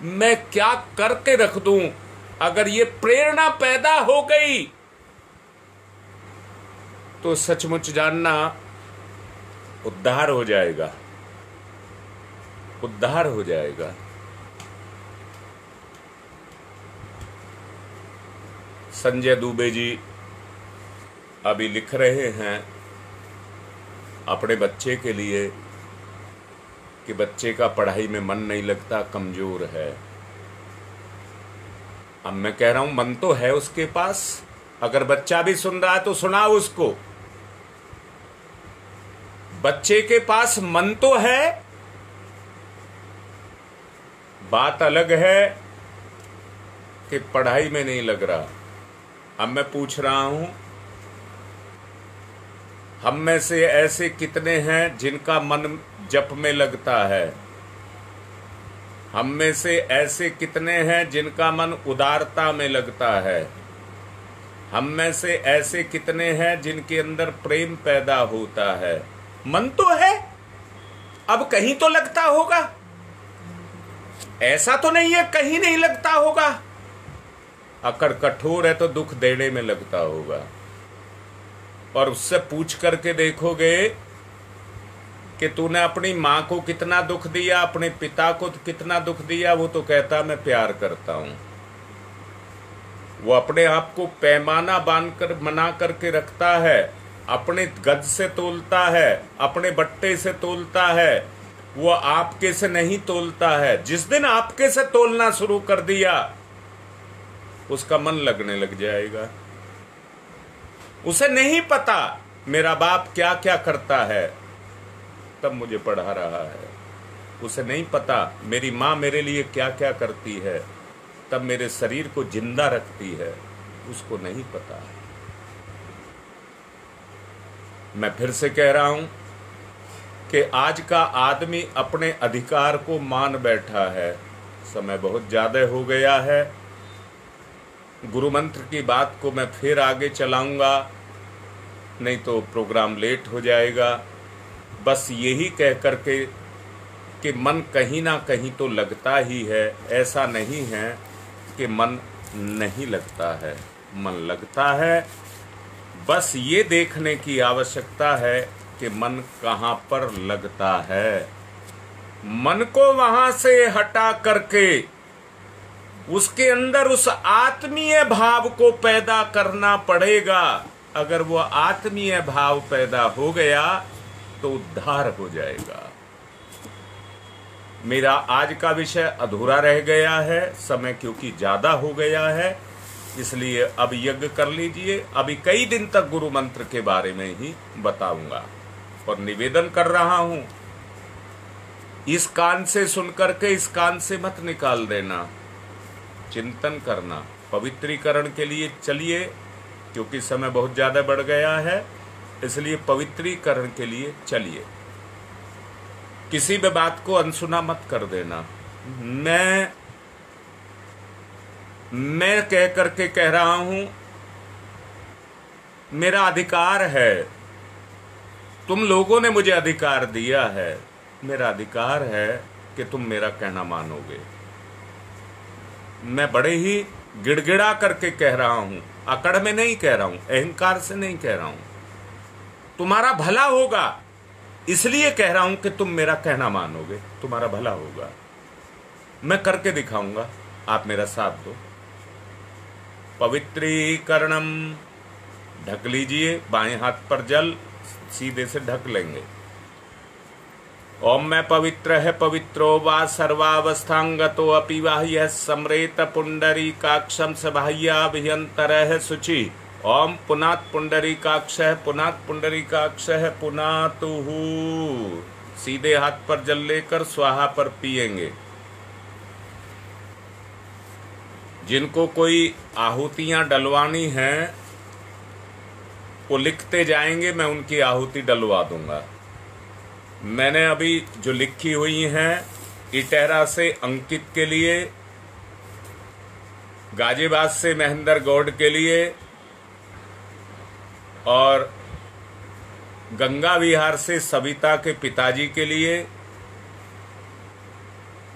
मैं क्या करके रख दूं? अगर ये प्रेरणा पैदा हो गई तो सचमुच जानना उद्धार हो जाएगा, उद्धार हो जाएगा। संजय दुबे जी अभी लिख रहे हैं अपने बच्चे के लिए कि बच्चे का पढ़ाई में मन नहीं लगता, कमजोर है। अब मैं कह रहा हूं, मन तो है उसके पास। अगर बच्चा भी सुन रहा है तो सुनाओ उसको। बच्चे के पास मन तो है, बात अलग है कि पढ़ाई में नहीं लग रहा। अब मैं पूछ रहा हूं, हम में से ऐसे कितने हैं जिनका मन जप में लगता है? हम में से ऐसे कितने हैं जिनका मन उदारता में लगता है? हम में से ऐसे कितने हैं जिनके अंदर प्रेम पैदा होता है? मन तो है, अब कहीं तो लगता होगा। ऐसा तो नहीं है कहीं नहीं लगता होगा। अकड़ कठोर है तो दुख देने में लगता होगा। और उससे पूछ करके देखोगे कि तूने अपनी माँ को कितना दुख दिया, अपने पिता को कितना दुख दिया, वो तो कहता मैं प्यार करता हूं। वो अपने आप को पैमाना बांधकर मना करके रखता है, अपने गज से तोलता है, अपने बट्टे से तोलता है, वो आपके से नहीं तोलता है। जिस दिन आपके से तोलना शुरू कर दिया उसका मन लगने लग जाएगा। उसे नहीं पता मेरा बाप क्या क्या करता है तब मुझे पढ़ा रहा है। उसे नहीं पता मेरी माँ मेरे लिए क्या क्या करती है तब मेरे शरीर को जिंदा रखती है। उसको नहीं पता। मैं फिर से कह रहा हूं कि आज का आदमी अपने अधिकार को मान बैठा है। समय बहुत ज्यादा हो गया है। गुरु मंत्र की बात को मैं फिर आगे चलाऊंगा, नहीं तो प्रोग्राम लेट हो जाएगा। बस यही कह करके कि मन कहीं ना कहीं तो लगता ही है, ऐसा नहीं है कि मन नहीं लगता है, मन लगता है। बस ये देखने की आवश्यकता है कि मन कहाँ पर लगता है। मन को वहां से हटा करके उसके अंदर उस आत्मीय भाव को पैदा करना पड़ेगा। अगर वो आत्मीय भाव पैदा हो गया तो उद्धार हो जाएगा। मेरा आज का विषय अधूरा रह गया है, समय क्योंकि ज्यादा हो गया है, इसलिए अब यज्ञ कर लीजिए। अभी कई दिन तक गुरु मंत्र के बारे में ही बताऊंगा और निवेदन कर रहा हूं, इस कान से सुनकर के इस कान से मत निकाल देना। चिंतन करना, पवित्रीकरण के लिए चलिए, क्योंकि समय बहुत ज्यादा बढ़ गया है, इसलिए पवित्रीकरण के लिए चलिए। किसी भी बात को अनसुना मत कर देना। मैं कह करके कह रहा हूं, मेरा अधिकार है, तुम लोगों ने मुझे अधिकार दिया है, मेरा अधिकार है कि तुम मेरा कहना मानोगे। मैं बड़े ही गिड़गिड़ा करके कह रहा हूं, अकड़ में नहीं कह रहा हूं, अहंकार से नहीं कह रहा हूं। तुम्हारा भला होगा इसलिए कह रहा हूं कि तुम मेरा कहना मानोगे, तुम्हारा भला होगा। मैं करके दिखाऊंगा, आप मेरा साथ दो। पवित्रीकरणम, ढक लीजिए, बाएं हाथ पर जल सीधे से ढक लेंगे। ओम में पवित्र है पवित्रो वा सर्वावस्थांगतो अपि बाह्य सम्रेत पुंडरी काक्षम स बाह्याभ्यंतर है शुचि। ओम पुनात पुंडरी काक्ष है, पुनात पुंडरी काक्ष है, पुनातुहु। सीधे हाथ पर जल लेकर स्वाहा पर पिएंगे। जिनको कोई आहुतियां डलवानी हैं वो लिखते जाएंगे, मैं उनकी आहुति डलवा दूंगा। मैंने अभी जो लिखी हुई हैं, इटेहरा से अंकित के लिए, गाजियाबाद से महेंद्र गौड़ के लिए और गंगा विहार से सविता के पिताजी के लिए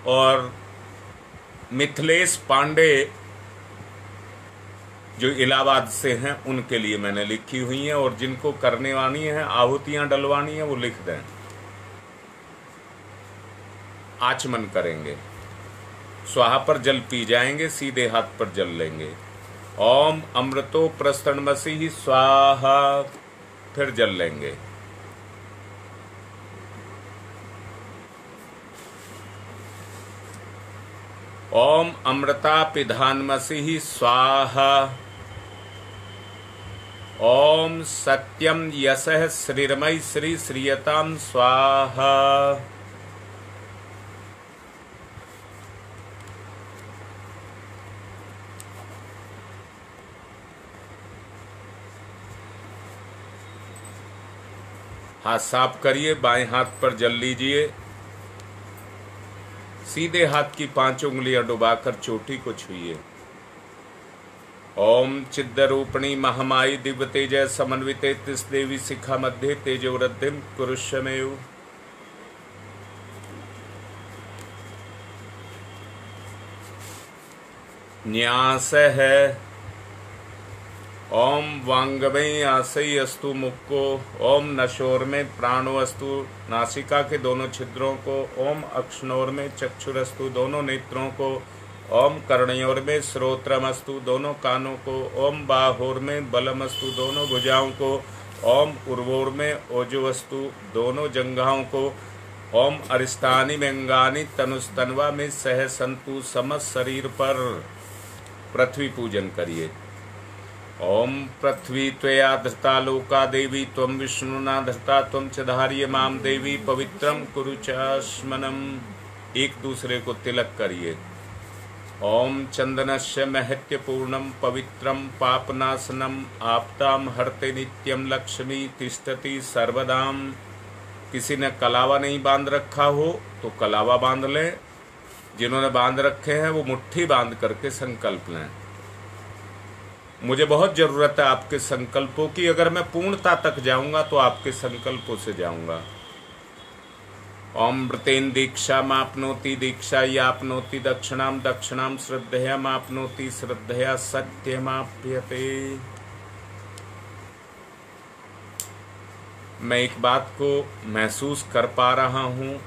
और मिथिलेश पांडे जो इलाहाबाद से हैं उनके लिए मैंने लिखी हुई हैं। और जिनको करने वाली हैं, आहुतियां डलवानी हैं, वो लिख दें। आचमन करेंगे, स्वाहा पर जल पी जाएंगे, सीधे हाथ पर जल लेंगे। ओम अमृतो प्रस्तरणमसि स्वाहा, फिर जल लेंगे। ओम अमृता पिधानमसि स्वाहा। ओम सत्यम यशः श्रीरमय श्री श्रीयताम स्वाहा। हाथ साफ करिए, बाएं हाथ पर जल लीजिए, सीधे हाथ की 5 उंगलियां डुबाकर चोटी को छुइए। ओम चिद्रूपिणी महामाई दिव्य तेज समन्विते तिस देवी शिखा मध्य तेजो वृद्धिम कुरुष्यमेव। न्यास है। ओम वांगमय आशय अस्तु मुख को, ओम नशोर में प्राणो अस्तु नासिका के दोनों छिद्रों को, ओम अक्षनोर में चक्षुरस्तु दोनों नेत्रों को, ओम कर्णयोर में श्रोत्रमस्तु दोनों कानों को, ओम बाहोर में बलमस्तु दोनों भुजाओं को, ओम उर्वोर में ओजोवस्तु दोनों जंघाओं को, ओम अरिष्टानि व्यंगानि तनुस्तनवा में सह संतु समस्त शरीर पर पृथ्वी पूजन करिए। ओम पृथ्वी त्वया धृता लोका देवी त्वं विष्णुना धृता त्वं च धार्यमां देवी पवित्रं कुरु चास्मनम। एक दूसरे को तिलक करिए। ओम चंदनस्य महत्यपूर्णम पवित्रम पापनाशनम आपताम हरते नित्यम लक्ष्मी तिष्ठति सर्वदाम। किसी ने कलावा नहीं बांध रखा हो तो कलावा बांध लें, जिन्होंने बांध रखे हैं वो मुट्ठी बांध करके संकल्प लें। मुझे बहुत जरूरत है आपके संकल्पों की, अगर मैं पूर्णता तक जाऊंगा तो आपके संकल्पों से जाऊंगा। ओम व्रतेन दीक्षा मापनोति दीक्षा यापनोति दक्षिणाम दक्षिणाम श्रद्धया मापनोति श्रद्धया सत्यमाप्यते। मैं एक बात को महसूस कर पा रहा हूं,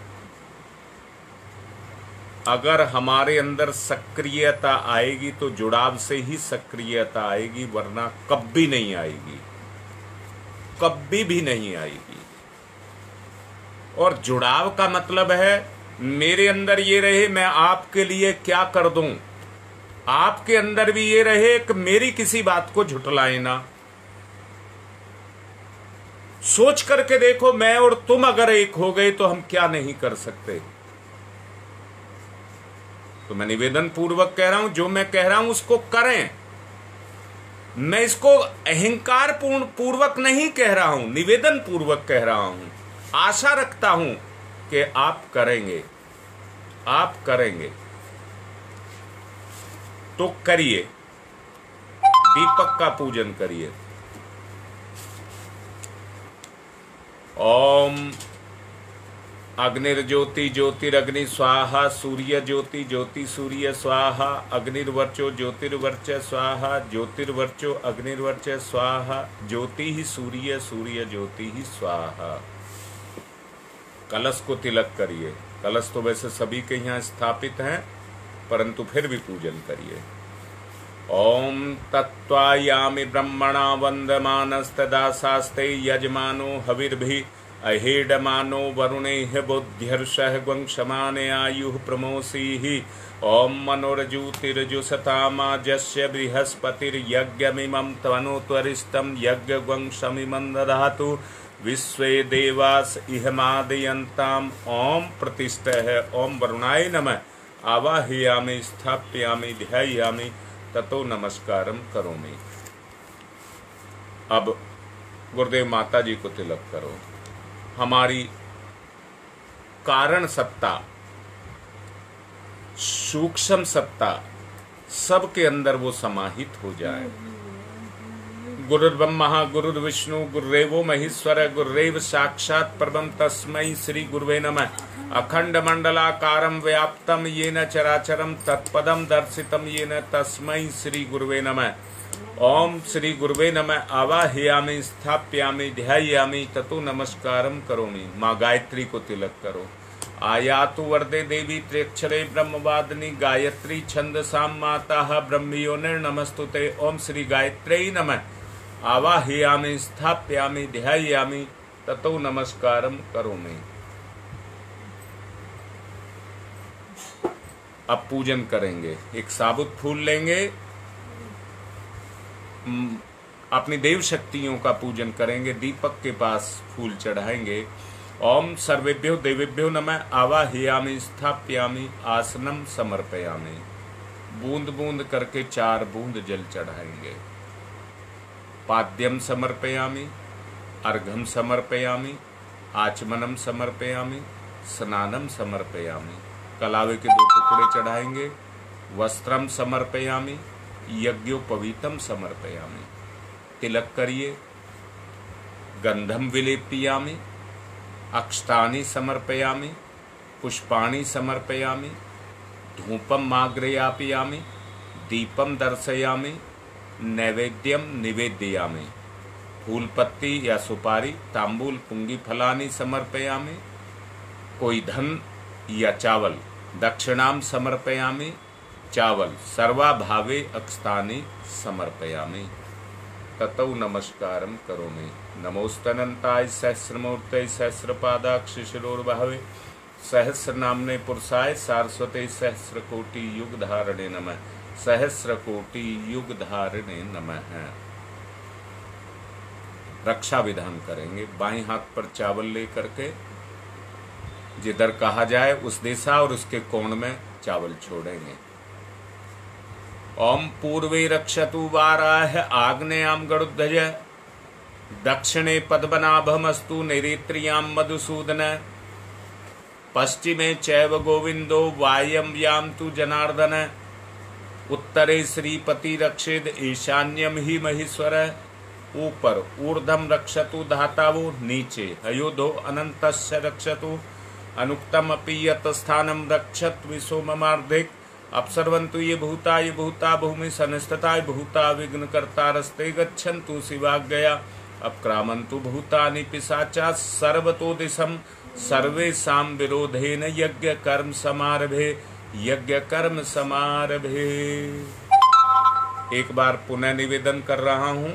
अगर हमारे अंदर सक्रियता आएगी तो जुड़ाव से ही सक्रियता आएगी, वरना कभी नहीं आएगी, कभी भी नहीं आएगी। और जुड़ाव का मतलब है मेरे अंदर ये रहे मैं आपके लिए क्या कर दूं, आपके अंदर भी ये रहे कि मेरी किसी बात को झुटलाए ना। सोच करके देखो, मैं और तुम अगर एक हो गए तो हम क्या नहीं कर सकते। तो मैं निवेदन पूर्वक कह रहा हूं, जो मैं कह रहा हूं उसको करें। मैं इसको अहंकार पूर्वक नहीं कह रहा हूं, निवेदन पूर्वक कह रहा हूं। आशा रखता हूं कि आप करेंगे, आप करेंगे तो करिए। दीपक का पूजन करिए। ओम अग्निर्ज्योति ज्योतिरग्नि स्वाहा, सूर्य ज्योति ज्योति सूर्य स्वाहा, अग्निर्वर्चो ज्योतिर्वर्च स्वाहा, ज्योतिर्वर्चो अग्निर्वर्च स्वाहा, ज्योति ही सूर्य सूर्य ज्योति ही स्वाहा। कलश को तिलक करिए। कलश तो वैसे सभी के यहाँ स्थापित हैं, परंतु फिर भी पूजन करिए। ओम तत्वायामि ब्रह्मणा वंदमानस्तदा शास्ते यजमानो हविर्भि अहेडमानो वरुणेह बुद्ध्यर्षः वंशमाने आयुः प्रमोसीः। ओम मनोरजुतिरजुसतामाजस्य बृहस्पतिर्यज्ञमिमं तनुत्वरिष्टं यज्ञवंशमिमं दधातु विश्वे देवास इहमादयन्ताम्। ओम प्रतिष्ठः। ओम वरुणाय नमः। आवाहयामि स्थापयामि ध्यायामि ततो नमस्कारम करोमि। अब गुरुदेव माता जी को तिलक करो। हमारी कारण सत्ता, सूक्ष्म सत्ता सबके अंदर वो समाहित हो जाए। गुरुर्ब्रह्मा गुरुर्विष्णु गुरुरेवो महेश्वर गुरुरेव साक्षात् परमं तस्मै श्री गुरुवे नमः। अखंड मंडलाकारं व्याप्तं येन चराचरं तत्पदं दर्शितं येन तस्मै श्री गुरुवे नमः। ओम श्री गुरुवे नमः। आवाहयामि स्थापयामि ध्यायामि ततो नमस्कारं करोमि। माँ गायत्री को तिलक करो। आयातु वरदे देवी त्र्यक्षरे ब्रह्मवादिनी गायत्री छंदसां माता ब्रह्मयोनिर्नमस्तुते। ओम श्री गायत्र्यै नमः। आवाहयामि स्थापयामि ध्यायामि ततो नमस्कारं करोमि। अब पूजन करेंगे। एक साबुत फूल लेंगे, अपनी देव शक्तियों का पूजन करेंगे। दीपक के पास फूल चढ़ाएंगे। ओम सर्वेभ्यो देवेभ्यो नमः। आवाहयामि स्थापयामि आसनम समर्पयामि। बूंद बूंद करके 4 बूंद जल चढ़ाएंगे। पाद्यम समर्पयामि, अर्घम समर्पयामि, आचमनम समर्पयामि, स्नानम समर्पयामि। कलावे के 2 टुकड़े चढ़ाएंगे। वस्त्रम समर्पयामि, यज्ञोपवीतम समर्पयामि। तिलक करिए। गंधम विलेपयामि, अक्षतानि समर्पयामि, पुष्पाणि समर्पयामि, धूपम माग्रयापयामि, दीपम दर्शयामि, नैवेद्यम निवेदयामि। फूल पत्ती या सुपारी, तांबूल, पुंगी फलानि समर्पयामि। कोई धन या चावल, दक्षिणाम समर्पयामि। चावल सर्वा भावे अक्षतानि समर्पयामि। ततौ नमस्कारम करोमि। नमोस्तनंताय सहस्रमूर्तये सहस्रपादाक्ष शिरोर्भावे सहस्रनाम्ने पुरुषाय सारस्वते सहस्रकोटि युगधारिणे नमः। सहस्रकोटि युगधारिणे नमः। रक्षा विधान करेंगे। बाएं हाथ पर चावल लेकर के जिधर कहा जाए उस दिशा और उसके कोण में चावल छोड़ेंगे। ओम पूर्वे रक्षतु वाराह आग्नेयाम गरुध्वज, दक्षिणे पद्मनाभमस्तु नैऋत्याम मधुसूदन, पश्चिमे चैव गोविंदो वायव्याम तु जनार्दन, उत्तरे श्रीपति रक्षेद ईशान्यम ही महेश्वर। ऊपर ऊर्ध्वम रक्षतु धातावो, नीचे हयोधो अनंतस्य रक्षतु, अनुक्तम अपि यत् स्थानम रक्षत विसोममार्धिक। अपसर्वन्तु ये भूता भूमि संस्थिताय भूता विघ्नकर्तारस्ते गच्छन्तु शिवाज्ञया। अपक्रामन्तु भूतानि पिशाचा सर्वतो दिशम, सर्वेषां विरोधेन यज्ञ कर्म समारभे, यज्ञ कर्म समारभे। एक बार पुनः निवेदन कर रहा हूं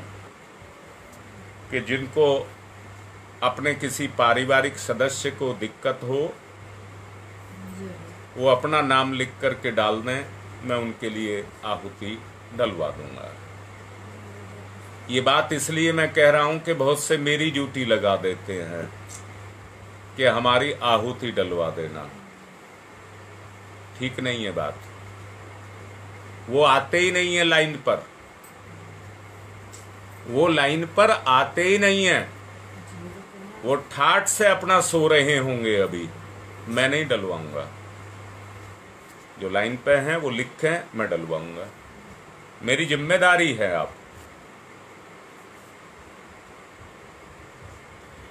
कि जिनको अपने किसी पारिवारिक सदस्य को दिक्कत हो वो अपना नाम लिख करके डाल दें, मैं उनके लिए आहुति डलवा दूंगा। ये बात इसलिए मैं कह रहा हूं कि बहुत से मेरी ड्यूटी लगा देते हैं कि हमारी आहुति डलवा देना। ठीक नहीं है बात। वो आते ही नहीं है लाइन पर, वो लाइन पर आते ही नहीं है। वो ठाठ से अपना सो रहे होंगे अभी। मैं नहीं डलवाऊंगा। जो लाइन पे हैं वो लिखें, मैं डलवाऊंगा। मेरी जिम्मेदारी है। आप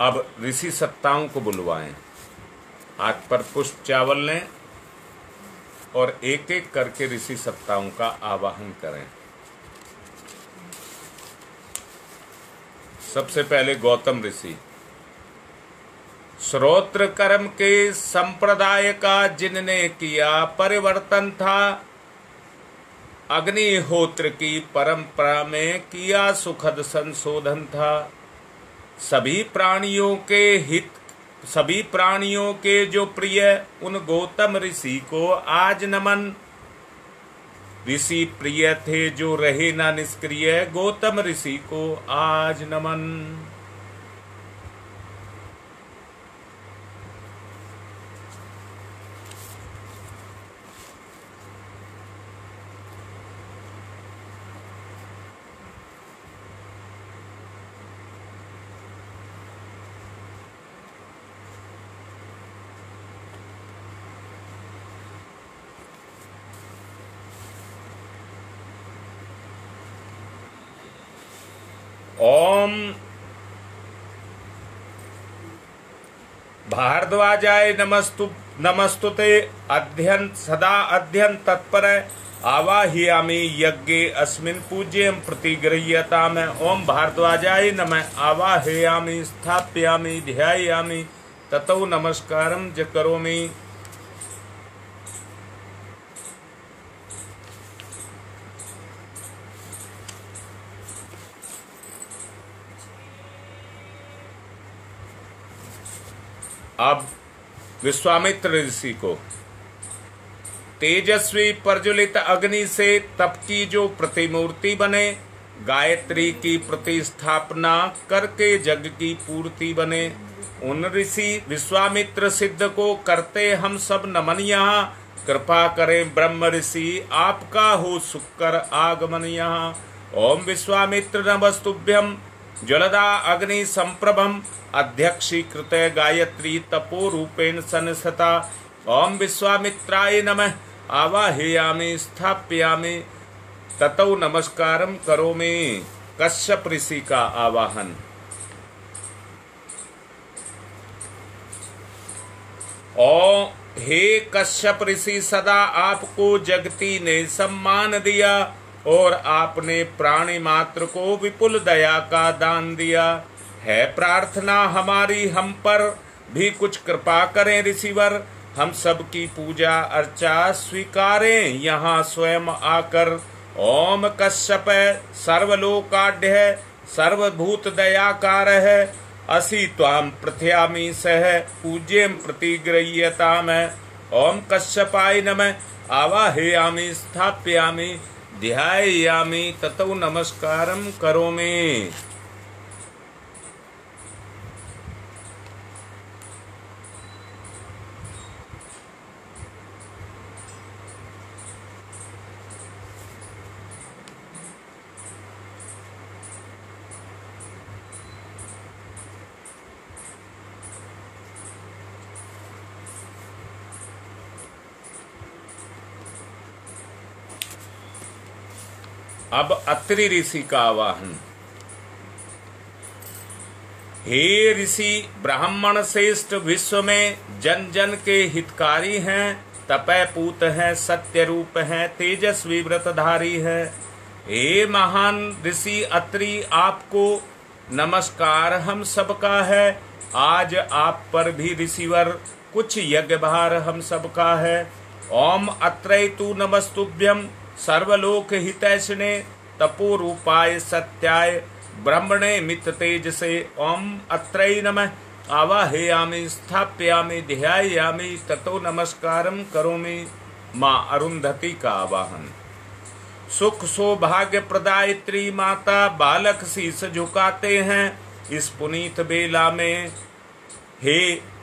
अब ऋषि सत्ताओं को बुलवाएं, हाथ पर पुष्प चावल लें और एक एक करके ऋषि सत्ताओं का आवाहन करें। सबसे पहले गौतम ऋषि, श्रोत्र कर्म के संप्रदाय का जिनने किया परिवर्तन था, अग्निहोत्र की परंपरा में किया सुखद संशोधन था। सभी प्राणियों के हित, सभी प्राणियों के जो प्रिय उन गौतम ऋषि को आज नमन। ऋषि प्रिय थे जो रहे ना निष्क्रिय, गौतम ऋषि को आज नमन। ओम भारद्वाजाय नमस्तुते अध्ययन सदा अध्ययन तत्पर आवाहयामि यज्ञे अस्मिन् पूज्यं प्रतिगृह्यताम्। ओम भारद्वाजाय नमः आवाहयामि स्थापयामि ध्यायामि ततो नमस्कारं च करोमि। अब विश्वामित्र ऋषि को तेजस्वी प्रज्वलित अग्नि से तप की जो प्रतिमूर्ति बने, गायत्री की प्रतिस्थापना करके जग की पूर्ति बने, उन ऋषि विश्वामित्र सिद्ध को करते हम सब नमन। यहाँ कृपा करें ब्रह्म ऋषि आपका हो सुकर आगमन यहाँ। ओम विश्वामित्र नमस्तुभ्यम ज्वलदा अग्नि संप्रभम अध्यक्षीकृत गायत्री तपो रूपेण संस्थिता। ओम विश्वामित्राय नमः आवाहयामि स्थापयामि ततो नमस्कारं करोमि। कश्यप ऋषि का आवाहन। हे कश्यप ऋषि, सदा आपको जगती ने सम्मान दिया और आपने प्राणी मात्र को विपुल दया का दान दिया। है प्रार्थना हमारी, हम पर भी कुछ कृपा करें ऋषिवर। हम सबकी पूजा अर्चा स्वीकारें यहाँ स्वयं आकर। ओम कश्यप सर्वलोकाढ्य सर्वभूत दयाकार है। असि त्वाम प्रथयामि सह पूज्यम प्रतिगृह्यताम। ओम कश्यपाय नमः। आवाहयामि स्थापयामि ध्यायामि ततो नमस्कारम करोमि। अब अत्रि ऋषि का आवाहन। हे ऋषि, ब्राह्मण श्रेष्ठ विश्व में जन जन के हितकारी हैं, तपय पूत हैं, सत्य रूप हैं, तेजस्वी व्रतधारी है। हे महान ऋषि अत्रि, आपको नमस्कार हम सबका है। आज आप पर भी ऋषिवर कुछ यज्ञ भार हम सबका है। ओम अत्रै तु नमस्तुभ्यम सर्वलोक हितैषिणे तपो रूपाय सत्याय ब्रह्मणे मित तेज से। ओम अत्रै नमः। आवाहयामि स्थापयामि ध्यायामि ततो नमस्कारम करोमि। माँ अरुंधति का आवाहन। सुख सौभाग्य प्रदायित्री माता, बालक शीस झुकाते हैं इस पुनीत बेला में। हे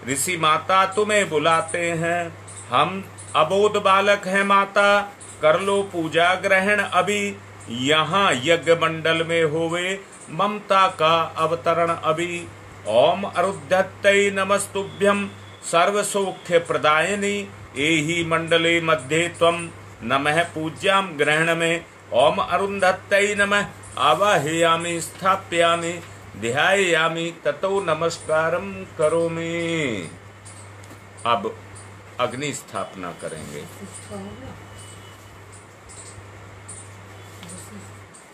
ऋषि माता, तुम्हें बुलाते हैं। हम अबोध बालक हैं माता, कर लो पूजा ग्रहण अभी। यहाँ यज्ञ मंडल में होवे ममता का अवतरण अभी। ओम अरुद्धत्तै नमस्तुभ्यम सर्व सौख्य प्रदायिनी। एहि मंडले मध्ये त्वम नमः पूज्याम ग्रहण में। ओम अरुंधत्तै नमः। आवाहयामि स्थापयामि ध्यायामि ततो नमस्कारम करोमि। अब अग्नि स्थापना करेंगे।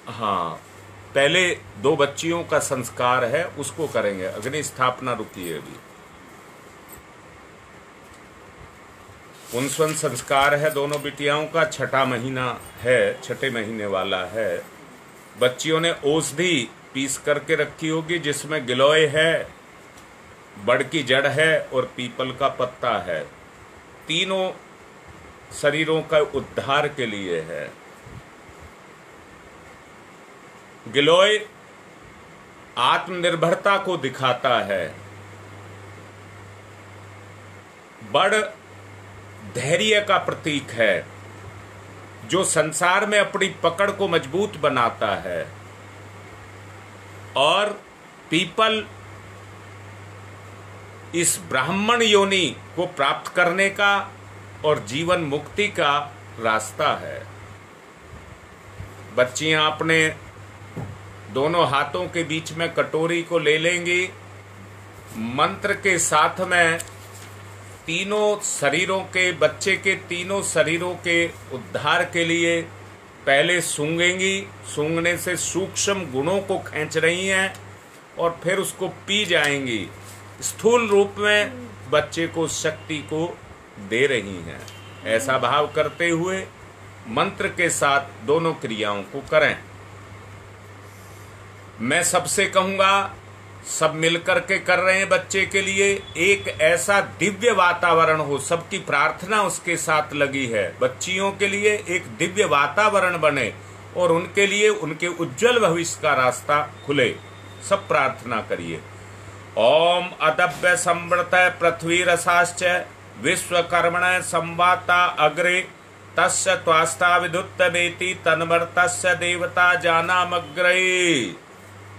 हाँ, पहले 2 बच्चियों का संस्कार है, उसको करेंगे। अग्नि स्थापना रुकिए अभी। पुंसवन संस्कार है दोनों बिटियाओं का। 6ठा महीना है, 6ठे महीने वाला है। बच्चियों ने औषधि पीस करके रखी होगी, जिसमें गिलोय है, बड़ की जड़ है और पीपल का पत्ता है। तीनों शरीरों का उद्धार के लिए है। गिलोय आत्मनिर्भरता को दिखाता है। बड़ धैर्य का प्रतीक है, जो संसार में अपनी पकड़ को मजबूत बनाता है। और पीपल इस ब्राह्मण योनि को प्राप्त करने का और जीवन मुक्ति का रास्ता है। बच्चियां अपने दोनों हाथों के बीच में कटोरी को ले लेंगी। मंत्र के साथ में तीनों शरीरों के, बच्चे के तीनों शरीरों के उद्धार के लिए पहले सूंघेंगी। सूंघने से सूक्ष्म गुणों को खींच रही हैं और फिर उसको पी जाएंगी। स्थूल रूप में बच्चे को शक्ति को दे रही हैं। ऐसा भाव करते हुए मंत्र के साथ दोनों क्रियाओं को करें। मैं सबसे कहूंगा, सब मिलकर के कर रहे हैं बच्चे के लिए। एक ऐसा दिव्य वातावरण हो, सबकी प्रार्थना उसके साथ लगी है। बच्चियों के लिए एक दिव्य वातावरण बने और उनके लिए उनके उज्जवल भविष्य का रास्ता खुले। सब प्रार्थना करिए। ओम अदभ्य संवृत पृथ्वी रसाश्च विश्वकर्मण संवाता अग्रे तस्य त्वास्ता विदुत्त बेति तन्वर्तस्य देवता जानामग्रे।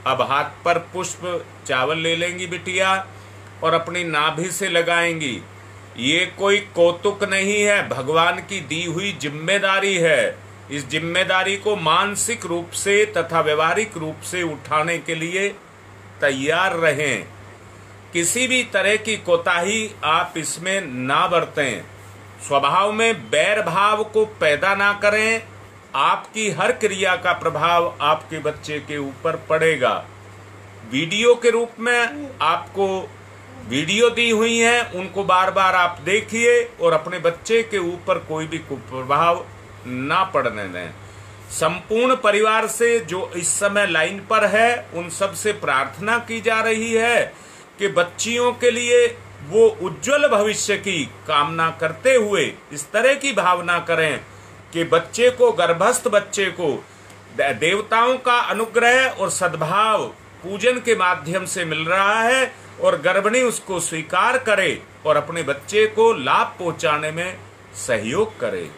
अब हाथ पर पुष्प चावल ले लेंगी बिटिया और अपनी नाभि से लगाएंगी। ये कोई कौतुक नहीं है, भगवान की दी हुई जिम्मेदारी है। इस जिम्मेदारी को मानसिक रूप से तथा व्यवहारिक रूप से उठाने के लिए तैयार रहें। किसी भी तरह की कोताही आप इसमें ना बरतें। स्वभाव में बैर भाव को पैदा ना करें। आपकी हर क्रिया का प्रभाव आपके बच्चे के ऊपर पड़ेगा। वीडियो के रूप में आपको वीडियो दी हुई है, उनको बार बार आप देखिए और अपने बच्चे के ऊपर कोई भी कुप्रभाव ना पड़ने दें। संपूर्ण परिवार से जो इस समय लाइन पर है, उन सब से प्रार्थना की जा रही है कि बच्चियों के लिए वो उज्जवल भविष्य की कामना करते हुए इस तरह की भावना करें कि बच्चे को, गर्भस्थ बच्चे को देवताओं का अनुग्रह और सद्भाव पूजन के माध्यम से मिल रहा है और गर्भिणी उसको स्वीकार करे और अपने बच्चे को लाभ पहुंचाने में सहयोग करे।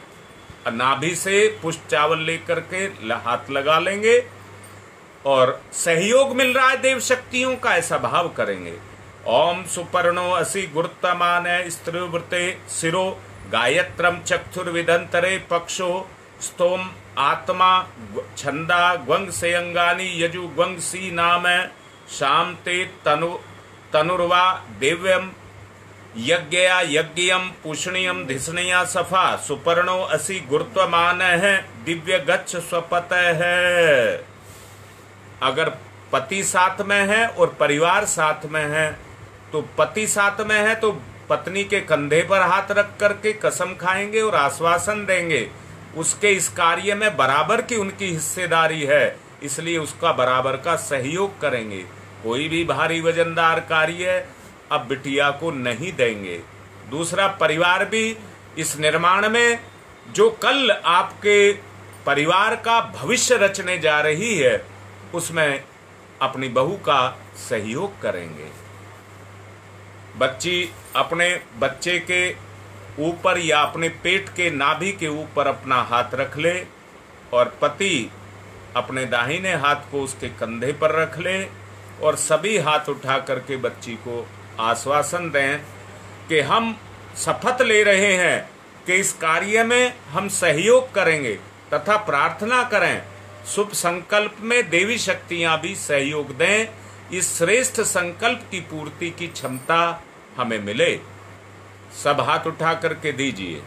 नाभि से पुष्ट चावल लेकर के हाथ लगा लेंगे और सहयोग मिल रहा है देव शक्तियों का, ऐसा भाव करेंगे। ओम सुपर्णो असि गुरुत्तमान स्त्रीवृते शिरो गायत्रम चक्षुर्विदंतरे पक्षो स्तोम आत्मा छंदा ग्वंग सेयंगानी यजु ग्वंग सी नाम शाम ते तनुर्वा देव्यम यज्ञया यज्ञयम पूषणीयम धिषणीया सफा सुपर्णो असि गुरुत्वमान है दिव्य गच्छ स्वपत है। अगर पति साथ में है और परिवार साथ में है, तो पति साथ में है तो पत्नी के कंधे पर हाथ रख करके कसम खाएंगे और आश्वासन देंगे। उसके इस कार्य में बराबर की उनकी हिस्सेदारी है, इसलिए उसका बराबर का सहयोग करेंगे। कोई भी भारी वजनदार कार्य अब बिटिया को नहीं देंगे। दूसरा, परिवार भी इस निर्माण में जो कल आपके परिवार का भविष्य रचने जा रही है, उसमें अपनी बहू का सहयोग करेंगे। बच्ची अपने बच्चे के ऊपर या अपने पेट के नाभि के ऊपर अपना हाथ रख ले और पति अपने दाहिने हाथ को उसके कंधे पर रख ले और सभी हाथ उठा करके बच्ची को आश्वासन दें कि हम शपथ ले रहे हैं कि इस कार्य में हम सहयोग करेंगे तथा प्रार्थना करें शुभ संकल्प में देवी शक्तियां भी सहयोग दें, इस श्रेष्ठ संकल्प की पूर्ति की क्षमता हमें मिले। सब हाथ उठा करके दीजिए।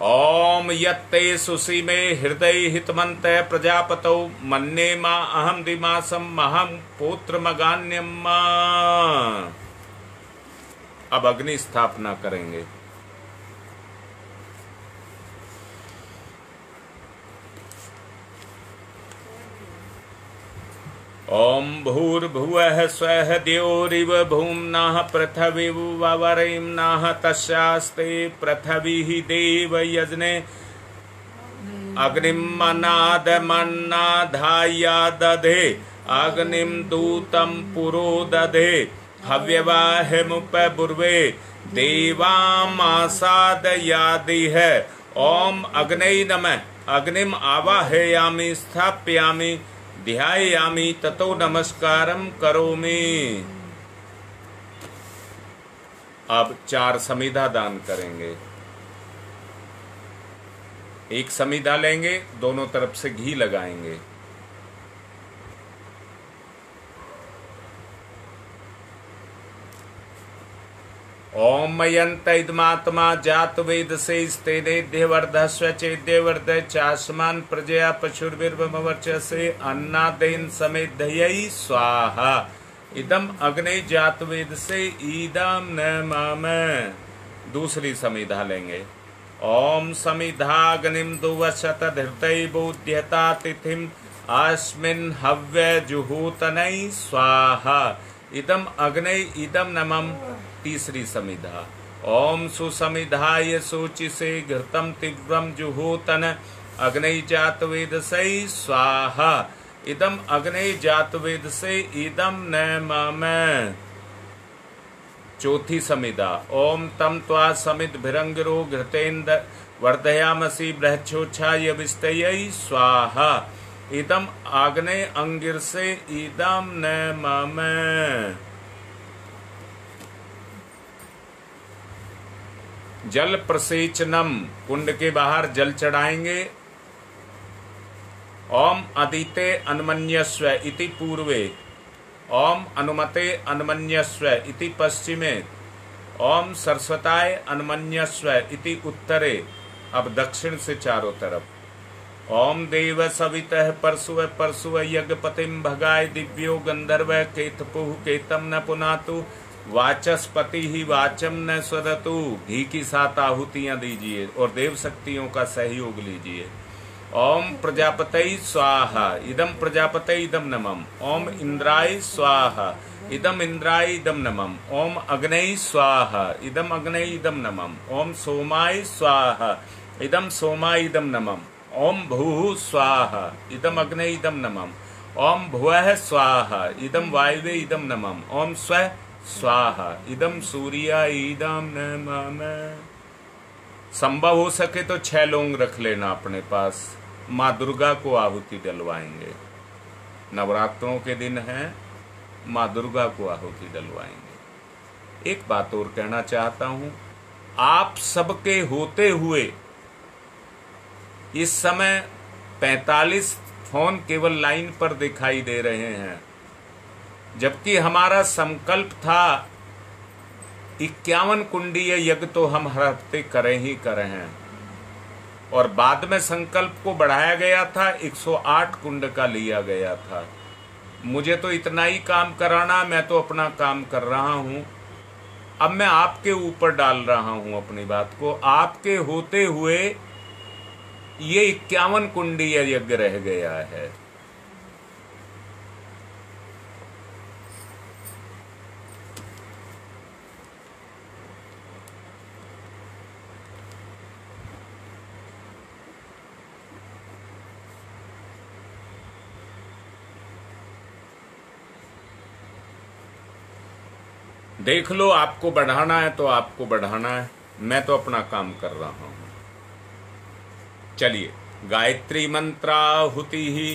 ओम यत्ते सुसी में हृदय हितमंत प्रजापतौ मन्ने मा अहम दिमासम महम पुत्र मगान्यम। अब अग्नि स्थापना करेंगे। ओम भूर्भुवः स्वः द्यौरिव भूम्नः पृथिवीवरेम्नः तस्यास्ते पृथिवीः देव यजने अग्निं मनादमन्नाधाय दधे अग्निं दूतं पुरो दधे हव्यवाहिमुपपूर्वे देवामासादयादिह। ओम अग्नये नमः। अग्निम आवाहयामि स्थापयामि ध्यायामि ततो नमस्कारम करोमि। अब 4 समिधा दान करेंगे। एक समिधा लेंगे, दोनों तरफ से घी लगाएंगे। ओम मयंत इदमात्मा जात वेद से स्तेने देवर्धस्व चेदेवर्ध चास्मान प्रजया पशुर्विर्वमवर्च से अन्नादेन समेत दयई स्वाहा। इदम अग्नि जात वेद से ईदम न माम। दूसरी समिधा लेंगे। ओम समिधाग्निम दुवशत धृतै बोध्यता तिथिम अस्मिन् हव्य जुहूतनै स्वाहा। इदम अग्नि इदम नमम। तीसरी समिधा। ओम सुसमिधाय सूचि से घृतम तीव्रम जुहूतन अग्नि जात वेद से स्वाहा। इदम अग्नि जात वेद से इदम न मम। चौथी समिधा। ओम तम त्वा समित भिरंगिरो घृतेन्द्र वर्धयामसि बृहच्छोच्छाय विस्तयै स्वाहा। इदम आग्ने अंगिर से इदम न मम। जल प्रसेचनम। कुंड के बाहर जल चढ़ाएंगे। ओम अदिते अन्मन्यस्व इति पूर्वे ओम अनुमते अन्मन्यस्व इति पश्चिमे, ओम सरस्वताय अन्मन्यस्व इति उत्तरे। अब दक्षिण से चारों तरफ। ओम देव सवितः परसुव परसुव यज्ञपतिम भगाय दिव्यो गंधर्व केतपुः केतम न पुनातु वाचस्पति ही वाचम न स्वदतु। घी की 7 आहुतियां दीजिए और देव शक्तियों का सहयोग लीजिए। ओम प्रजापतये स्वाहा इदम प्रजापतये इदम नमः। ओम इंद्राय स्वाहा इदम इंद्राय इदम नमः। ओम अग्नये स्वाहा इदम अग्नये इदम नमः। ओम सोमाय स्वाहा इदम सोमाय इदम नमः। ओम भूः स्वाहा इदम अग्नये इदम नमः। ओम भुवः स्वाहा इदम वायवे इदम नमः। ओम स्वः स्वाहा इदम सूर्याय इदम नमः। संभव हो सके तो 6 लौंग रख लेना अपने पास। माँ दुर्गा को आहुति डलवाएंगे। नवरात्रों के दिन हैं, माँ दुर्गा को आहुति डलवाएंगे। एक बात और कहना चाहता हूं, आप सबके होते हुए इस समय 45 फोन केवल लाइन पर दिखाई दे रहे हैं, जबकि हमारा संकल्प था 51 कुंडीय यज्ञ तो हम हर हफ्ते करें ही करें हैं, और बाद में संकल्प को बढ़ाया गया था, 108 कुंड का लिया गया था। मुझे तो इतना ही काम कराना, मैं तो अपना काम कर रहा हूं। अब मैं आपके ऊपर डाल रहा हूं अपनी बात को। आपके होते हुए ये 51 कुंडीय यज्ञ रह गया है। देख लो, आपको बढ़ाना है तो आपको बढ़ाना है, मैं तो अपना काम कर रहा हूं। चलिए, गायत्री मंत्राहुति ही।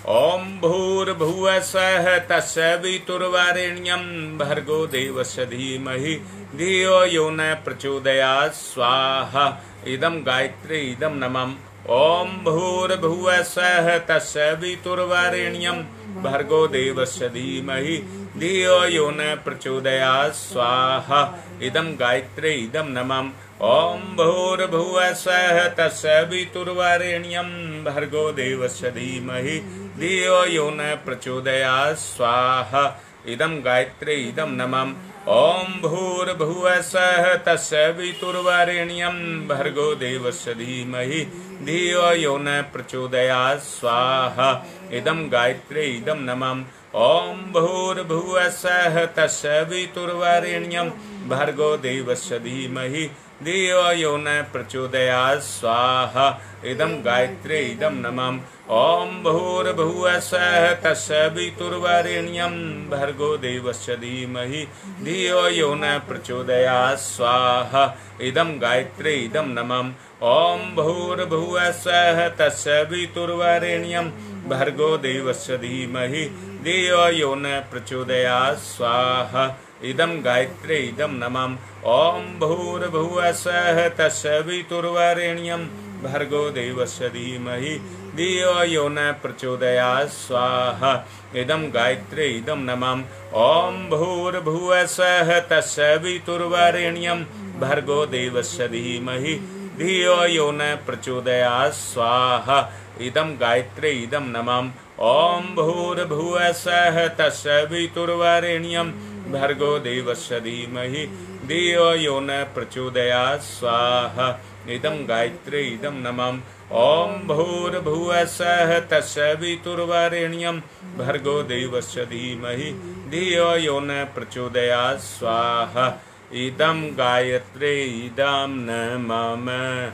ओम भूर्भुवः स्वः तत्सवितुर्वरेण्यं भर्गो देवस्य धीमहि धियो यो न प्रचोदयात् स्वाहा। इदम गायत्री इदम नमः। ओम भूर्भुवः स्वः तत्सवितुर्वरेण्यं भर्गो देवस्य धीमहि धियो यो न प्रचोदयात् स्वाहा। इदम गायत्री इदम नमः। ओम भूर्भुवः स्वः तत्सवितुर्वरेण्यं भर्गो देवस्य धीमहि धियो यो न प्रचोदयात् स्वाहा। इदम गायत्री इदम नमः। ओम भूर्भुवः स्वः तत्सवितुर्वरेण्यं भर्गो देवस्य धीमहि धियो यो न प्रचोदयात् स्वाहा। इदम गायत्री इदम नमः। ओम भूर्भुवः स्वः तत्सवितुर्वरेण्यं भर्गो देवस्य धीमहि धियो यो न प्रचोदयात् स्वाहा। इदम गायत्री इदम नमः। ओम भूर्भुवः स्वः तत्सवितुर्वरेण्यं भर्गो देवस्य धीमहि धियो यो न प्रचोदयात् स्वाहा। इदम गायत्री इदम नमः। ओम भूर्भुवः स्वः तत्सवितुर्वरेण्यं भर्गो देवस्य धीमहि धियो यो न प्रचोदयात् स्वाहा। इदम गायत्री इदम नमः। ओम भूर्भुवः स्वः तत्सवितुर्वरेण्यं भर्गो देवस्य धीमहि धियो यो न प्रचोदयात् स्वाहा। इदम गायत्री इदम नमः। ओम भूर्भुवः स्वः तत्सवितुर्वरेण्यं भर्गो देवस्य धीमहि धियो यो न प्रचोदयात् स्वाहा। इदम गायत्री इदम नमः। ओम भूर्भुवः स्वः तत्सवितुर्वरेण्यं भर्गो देवस्य धीमहि धियो यो न प्रचोदयात् स्वाहा। इदम गायत्री इदम नमः। ओम भूर्भुवः स्वः तत्सवितुर्वरेण्यं भर्गो देवस्य धीमहि धियो यो न प्रचोदयात् स्वाहा। इदम गायत्री इदम नमः।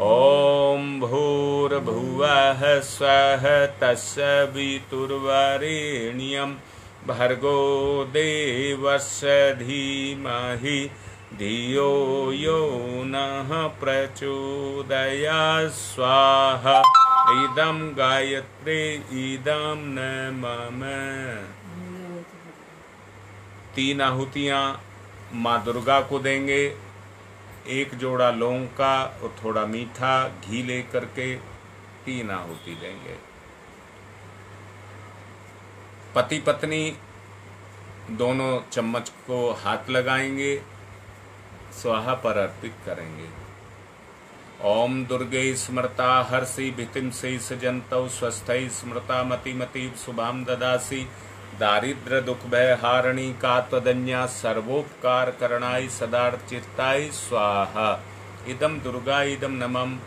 ओम भूर्भुवः स्वः तत्सवितुर्वरेण्यं भर्गो देवस्य धीमहि धियो यो नः प्रचोदयात् स्वाहा। इदम गायत्री इदम नमः। 3 आहुतियां माँ दुर्गा को देंगे। 1 जोड़ा लौंग का और थोड़ा मीठा घी लेकर के 3 आहुति देंगे। पति पत्नी दोनों चम्मच को हाथ लगाएंगे, स्वाहा पर अर्पित करेंगे। ओम दुर्गे स्मृता हर्षि भितिम से सजंतौ स्वस्थै स्मृता मतिमतीव शुभाम ददासी दारिद्र दुख भय हारणी कात्वदन्या सर्वोपकार करणाय सदार्चिताय स्वाहा। इदम दुर्गा इदम नमम।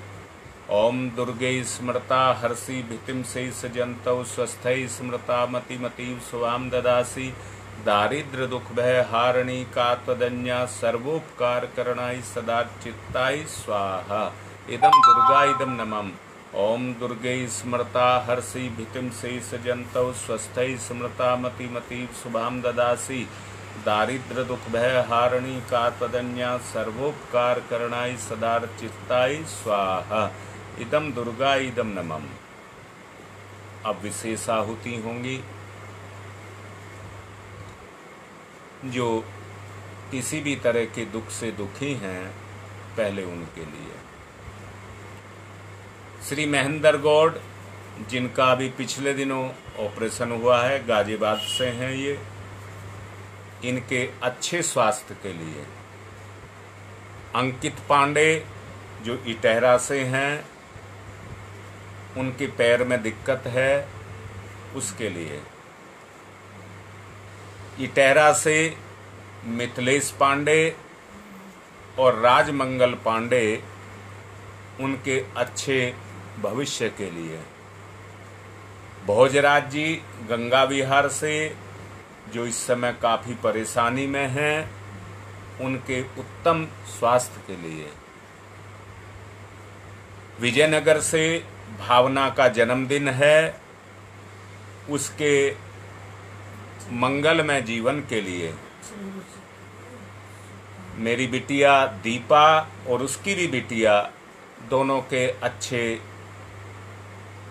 ओम दुर्गे स्मृता हर्षि भितिम से सजंतौ स्वस्थै स्मृता मतिमतीव शुभाम ददासी दारिद्र दुख भय हारणी कात्वदन्या सर्वोपकार करणाय सदार्चिताय स्वाहा। इदम दुर्गा इदम नमम। ओम दुर्गे स्मृता हर्षि भितिम से सजंतौ स्वस्थै स्मृता मतिमतीव शुभाम ददासी दारिद्र दुख भय हारणी कात्वदन्या सर्वोपकार करणाय सदार्चिताय स्वाहा। इदम दुर्गा इदम नमम। अब विशेष आहुति होंगी। जो किसी भी तरह के दुख से दुखी हैं, पहले उनके लिए। श्री महेंद्र गौड़, जिनका अभी पिछले दिनों ऑपरेशन हुआ है, गाजियाबाद से हैं ये, इनके अच्छे स्वास्थ्य के लिए। अंकित पांडे, जो इटहरा से हैं, उनके पैर में दिक्कत है, उसके लिए। इटहरा से मिथिलेश पांडे और राजमंगल पांडे, उनके अच्छे भविष्य के लिए। भोजराज जी गंगा विहार से, जो इस समय काफी परेशानी में हैं, उनके उत्तम स्वास्थ्य के लिए। विजयनगर से भावना का जन्मदिन है, उसके मंगलमय जीवन के लिए। मेरी बिटिया दीपा और उसकी भी बिटिया, दोनों के अच्छे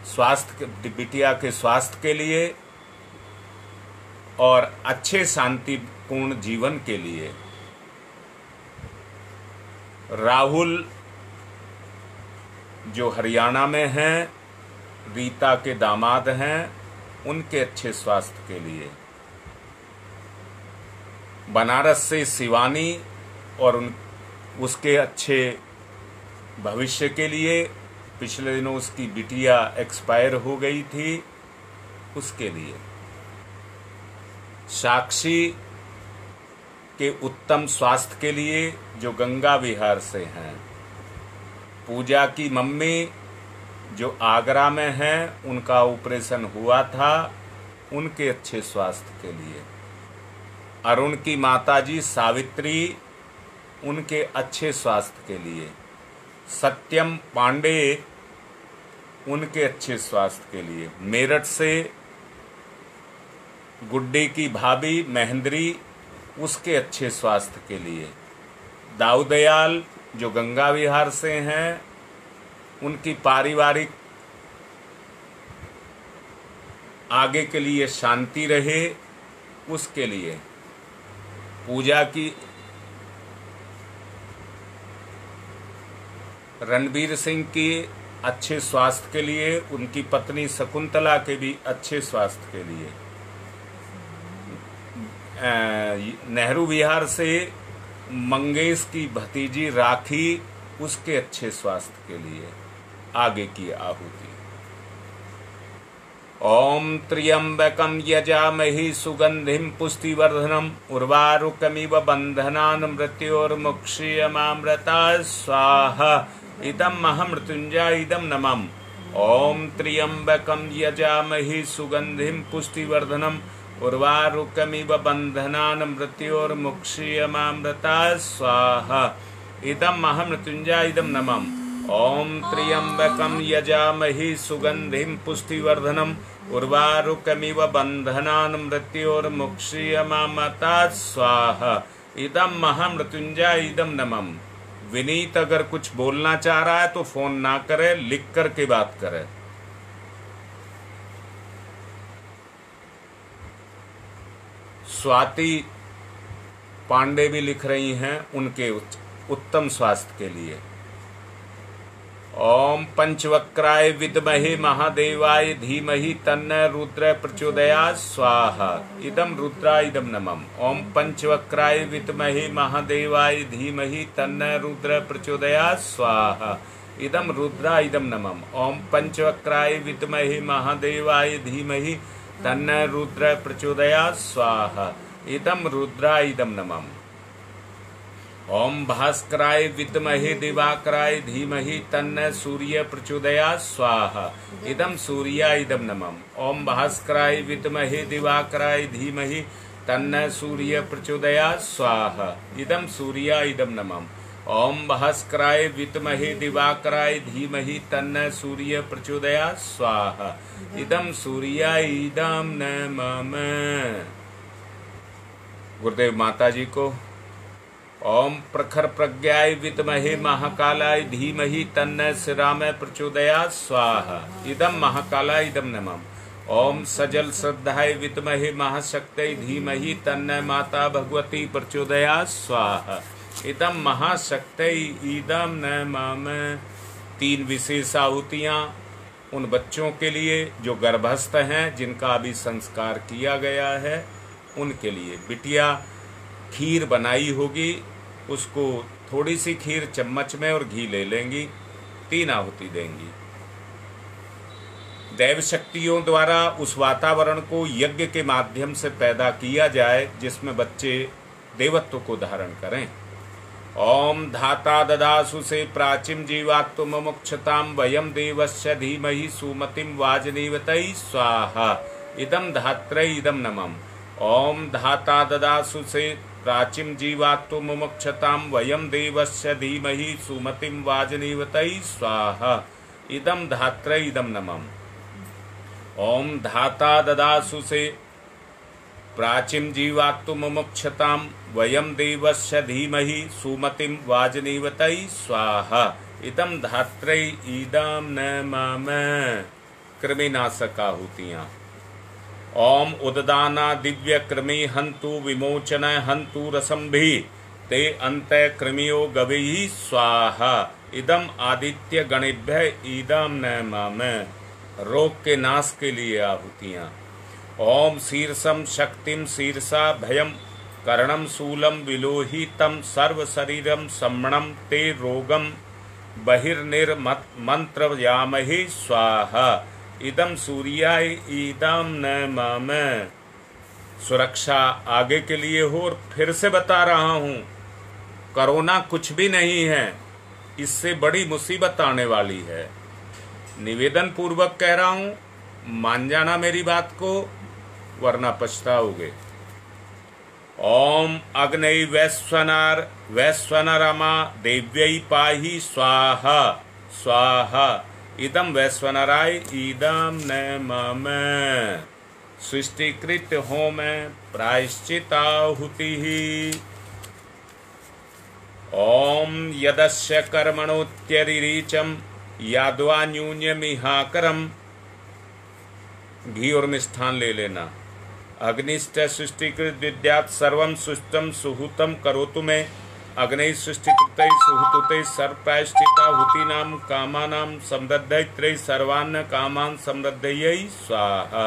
स्वास्थ्य, बिटिया के स्वास्थ्य के लिए और अच्छे शांतिपूर्ण जीवन के लिए। राहुल, जो हरियाणा में हैं, रीता के दामाद हैं, उनके अच्छे स्वास्थ्य के लिए। बनारस से शिवानी और उसके अच्छे भविष्य के लिए। पिछले दिनों उसकी बिटिया एक्सपायर हो गई थी, उसके लिए। साक्षी के उत्तम स्वास्थ्य के लिए, जो गंगा विहार से हैं। पूजा की मम्मी, जो आगरा में हैं, उनका ऑपरेशन हुआ था, उनके अच्छे स्वास्थ्य के लिए। अरुण की माताजी सावित्री, उनके अच्छे स्वास्थ्य के लिए। सत्यम पांडे, उनके अच्छे स्वास्थ्य के लिए। मेरठ से गुड्डी की भाभी महेंद्री, उसके अच्छे स्वास्थ्य के लिए। दाऊदयाल, जो गंगा विहार से हैं, उनकी पारिवारिक आगे के लिए शांति रहे, उसके लिए। पूजा की रणबीर सिंह की अच्छे स्वास्थ्य के लिए, उनकी पत्नी शकुंतला के भी अच्छे स्वास्थ्य के लिए। नेहरू विहार से मंगेश की भतीजी राखी, उसके अच्छे स्वास्थ्य के लिए। आगे की आहुति। ओम त्र्यंबकम यजामहि सुगंधिम पुष्टिवर्धनम उर्वारुकमिव बंधनान् मृत्योर्मुक्षीयमामृता स्वाहा। इदं महामृत्युंजय इदं नमः। ओम त्र्यंबकम यजामहि सुगंधिम पुष्टिवर्धनम उर्वारुकमिव बंधनान् मृत्योर्मुक्षीयमामृता स्वाहा। इदं महामृत्युंजय इदं नमः। ओम त्र्यंबकम यजामहि सुगंधिम पुष्टिवर्धनम उर्वारुकमिव बंधनान् मृत्योर्मुक्षीयमामृता स्वाहा। इदं महामृत्युंजय इदं नमः। विनीत अगर कुछ बोलना चाह रहा है तो फोन ना करे, लिख कर के बात करे। स्वाति पांडे भी लिख रही हैं, उनके उत्तम स्वास्थ्य के लिए। ओम पंचवक्राय विद्महे महादेवाय धीमहि तन्न रुद्र प्रचोदयात् स्वाहा। इदं रुद्रायदं नमः। ओम पंचवक्राय विद्महे महादेवाय धीमहि तन्न रुद्र प्रचोदयात् स्वाहा। इदं रुद्रायदं नमः। ओम पंचवक्राय विद्महे महादेवाय धीमहि तन्न रुद्र प्रचोदयात् स्वाहा। इदं रुद्रायदं नमः। ओम भास्कराय विद्महे दिवाकराय धीमहि तन्न सूर्य प्रचोदयात् स्वाहा। इदं सूर्यायदं नमः। ओम भास्कराय विद्महे दिवाकराय धीमहि तन्न सूर्य प्रचोदयात् स्वाहा। इदं सूर्यायदं नमः। ओम भास्कराय विद्महे दिवाकराय धीमहि तन्न सूर्य प्रचोदयात् स्वाहा। इदं सूर्यायदं नमः। गुरुदेव माता जी को। ओम प्रखर प्रज्ञाय विद्महे महाकालाय धीमहि तन्न श्रीराम प्रचोदयात् स्वाहा। इदं महाकालायदं नमः। ओम सजल श्रद्धाय विद्महे महाशक्तये धीमहि तन्न माता भगवती प्रचोदयात् स्वाहा। इदं महाशक्तये नमः। 3 विशेष आहुतियां उन बच्चों के लिए जो गर्भस्थ हैं, जिनका अभी संस्कार किया गया है, उनके लिए। बिटिया खीर बनाई होगी, उसको थोड़ी सी खीर चम्मच में और घी ले लेंगी, 3 आहुति देंगी। दैव शक्तियों द्वारा उस वातावरण को यज्ञ के माध्यम से पैदा किया जाए जिसमें बच्चे देवत्व को धारण करें। ओम धाता ददासु से प्राचीन जीवात्म मुमुक्षताम वयम देवस्य धीमहि सुमतिम वाजनीवतै स्वाहा। इदं धात्रै इदं नमः। ओम धाता ददासु से प्राचीन जीवात्म मुमुक्षताम वयम देवस्य धीमहि सुमतिम वाजनीवतै स्वाहा। इदं धात्रै इदं नमः। ओम धाता ददासु से प्राचीन जीवात्म मुमुक्षताम वयम देवस्य धीमहि सुमतिम वाजनीवतै स्वाहा। इदं धात्रै इदं नमः। कृमिनाशक आहुतियां। ओम उददाना दिव्य कृमि हंतु विमोचन हंतु रसंभि ते अंत कृमियो गवि स्वाहा। इदम आदित्य गणेभ्य इदं नमः। रोग के नाश के लिए आहुतियां। ओम शीर्षम शक्तिम शीर्षा भयम कर्णम शूलम विलोहितम सर्व शरीरम सम्मणम ते रोगम बहिर्निर्मंत्रयामहे स्वाहा। इदम सूर्याय इदं नमः। सुरक्षा आगे के लिए हो। और फिर से बता रहा हूं, कोरोना कुछ भी नहीं है, इससे बड़ी मुसीबत आने वाली है। निवेदन पूर्वक कह रहा हूं, मान जाना मेरी बात को, वरना पछताओगे। ओम अग्नय वैश्वनरमा देव्यै पाहि स्वाहा स्वाहा। इदं वैश्वनराय इदं नमः। सृष्टिकृत होम प्रायश्चिताहुतिः। ओम यदस्य कर्मणोत्यरिरीचम याद्वा न्यून्यमिहाकरम। घी और मिष्ठान ले लेना। अग्निष्ठ सृष्टिकृत विद्यात् सर्वं सुष्टम सुहूतम करोतु मे। अग्नि सृष्टिकृतै सुहूतुते सर्वप्रायश्चिताहुतीनां कामानां समृद्धयै सर्वान् कामान् समृद्धयै स्वाहा।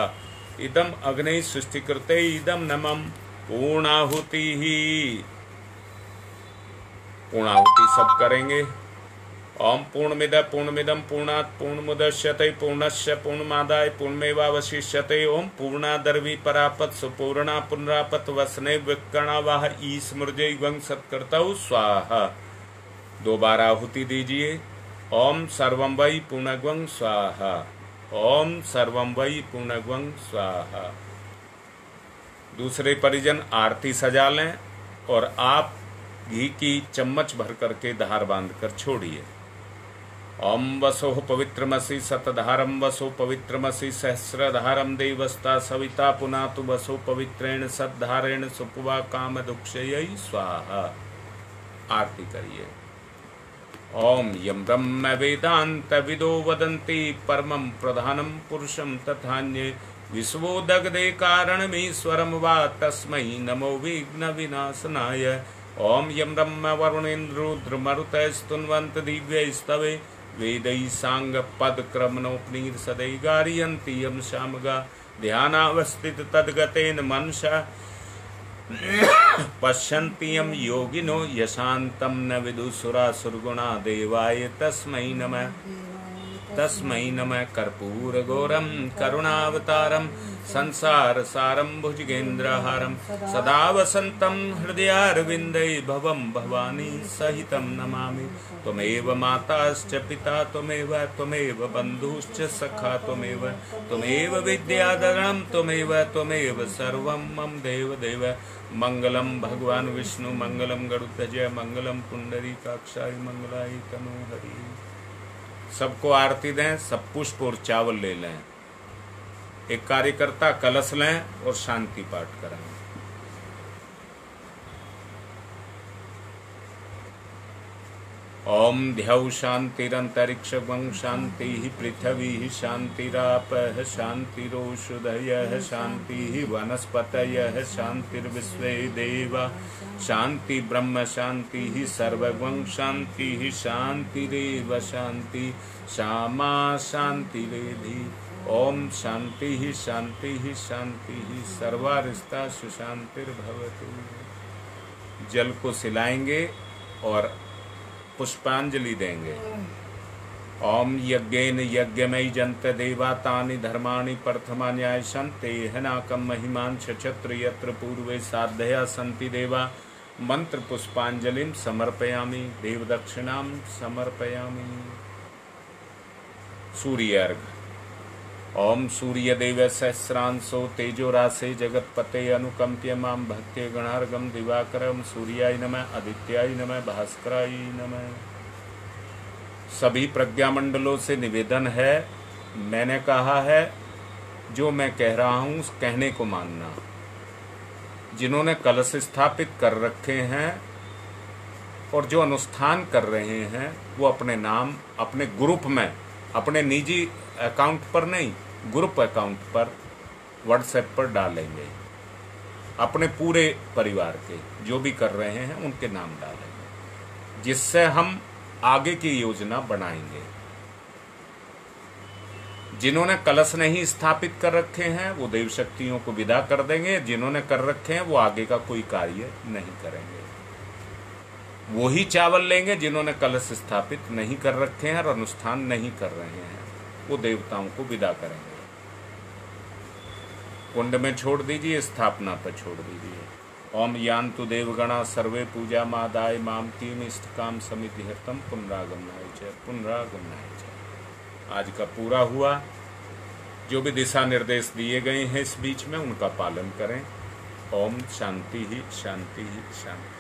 इदं अग्नि सृष्टिकृतै इदं नमः। पूर्णाहुतिः। पूर्णाहुति सब करेंगे। ओम पूर्णमिदं पूर्णमिदं पूर्णात् पूर्णमुदच्यते पूर्णस्य पूर्णमादाय पूर्णमेवावशिष्यते। ओम पूर्णादर्वी परापत सुपूर्णा पुनरापत वसने विकर्णावाह ईस्मृजय वं सत्कर्तौ स्वाहा। 2 बार आहुति दीजिए। ओम सर्वं वै पूर्णग्वं स्वाहा। ओम सर्वं वै पूर्णग्वं स्वाहा। दूसरे परिजन आरती सजा लें और आप घी की चम्मच भर करके धार बांधकर छोड़िए। ओम वसो पवित्रमसि शतधारम वसो पवित्रमसि सहस्रधारम देवस्ता सविता पुनातु वसो पवित्रेण सद्धारेण सुपुवा काम दुक्षयै स्वाहा। आरती करिए। ओम यम ब्रह्म वेदांत विदो वदन्ति परमं प्रधानम पुरुषं तथान्ये विश्वोदगदे कारणमीश्वरं वा तस्मै नमो विघ्न विनाशनाय। ओम यम ब्रह्म वरुणेन्द्र रुद्र मरुतस्तुन्वन्त दिव्यैस्तवे वेदै सांग पद क्रमणोपनीत सदै गारियन्ति यम शामगा ध्यानावस्थित तद्गतेन मनसा पश्यन्ति यम योगिनो यशान्तं न विदुसुरासुरगुणा देवाय तस्मै नमः कर्पूरगौरं करुणावतारं संसार सारं भुजगेन्द्रहारं सदा वसन्तं हृदयारविन्दे भवं भवानी सहितं नमामि। त्वमेव माताश्च पिता त्वमेव बन्धुश्च सखा त्वमेव विद्याधरं त्वमेव सर्वं मम देव मंगलम भगवान विष्णु मंगलम गरुड़ध्वज मंगलम पुंडरीकाक्षाय मंगलाय तनोहरि। सबको आरती दें, सब पुष्प और चावल ले लें, एक कार्यकर्ता कलश लें और शांति पाठ कराएं। ओम ध्यौ शांतिरंतरिक्षं शांति पृथ्वी शांतिरापः शांतिरोषधयः शांति वनस्पतयः शांतिर्विश्वे देवा शांति ब्रह्म शांति सर्वगं शांति शांतिरेव शांति श्यामा शांतिरेधि। ओम शांति शांति शांति सर्वारिष्टा सुशांतिर्भवतु। जल को सिलाएंगे और पुष्पांजलि देंगे। ओम यज्ञेन यज्ञमयी जंत देवा तानि धर्माणि प्रथमान्याय संते हनाकम महिमान क्षत्र यत्र पूर्वे साधया संति देवा। मंत्र पुष्पांजलिं समर्पयामि देव दक्षिणां समर्पयामि। सूर्य अर्घ। ओम सूर्य देव सहस्रांशो तेजो राशे जगतपते अनुकंप्य मां भक्त्य गणार्गम दिवाकरम सूर्याय नमः आदित्याय नमः भास्कराय नमः। सभी प्रज्ञा मंडलों से निवेदन है, मैंने कहा है, जो मैं कह रहा हूं उस कहने को मानना। जिन्होंने कलश स्थापित कर रखे हैं और जो अनुष्ठान कर रहे हैं वो अपने नाम अपने ग्रुप में, अपने निजी अकाउंट पर नहीं, ग्रुप अकाउंट पर व्हाट्सएप पर डालेंगे। अपने पूरे परिवार के जो भी कर रहे हैं उनके नाम डालेंगे, जिससे हम आगे की योजना बनाएंगे। जिन्होंने कलश नहीं स्थापित कर रखे हैं वो देव शक्तियों को विदा कर देंगे, जिन्होंने कर रखे हैं वो आगे का कोई कार्य नहीं करेंगे। वो ही चावल लेंगे जिन्होंने कलश स्थापित नहीं कर रखे हैं और अनुष्ठान नहीं कर रहे हैं, वो देवताओं को विदा करेंगे। कुंड में छोड़ दीजिए, स्थापना पर छोड़ दीजिए। ओम यान्तु देवगणा सर्वे पूजा मादाय माम तीम इष्टकाम समिति हतम पुनरागमनाय च। आज का पूरा हुआ। जो भी दिशा निर्देश दिए गए हैं इस बीच में उनका पालन करें। ओम शांति ही शांति ही शांति।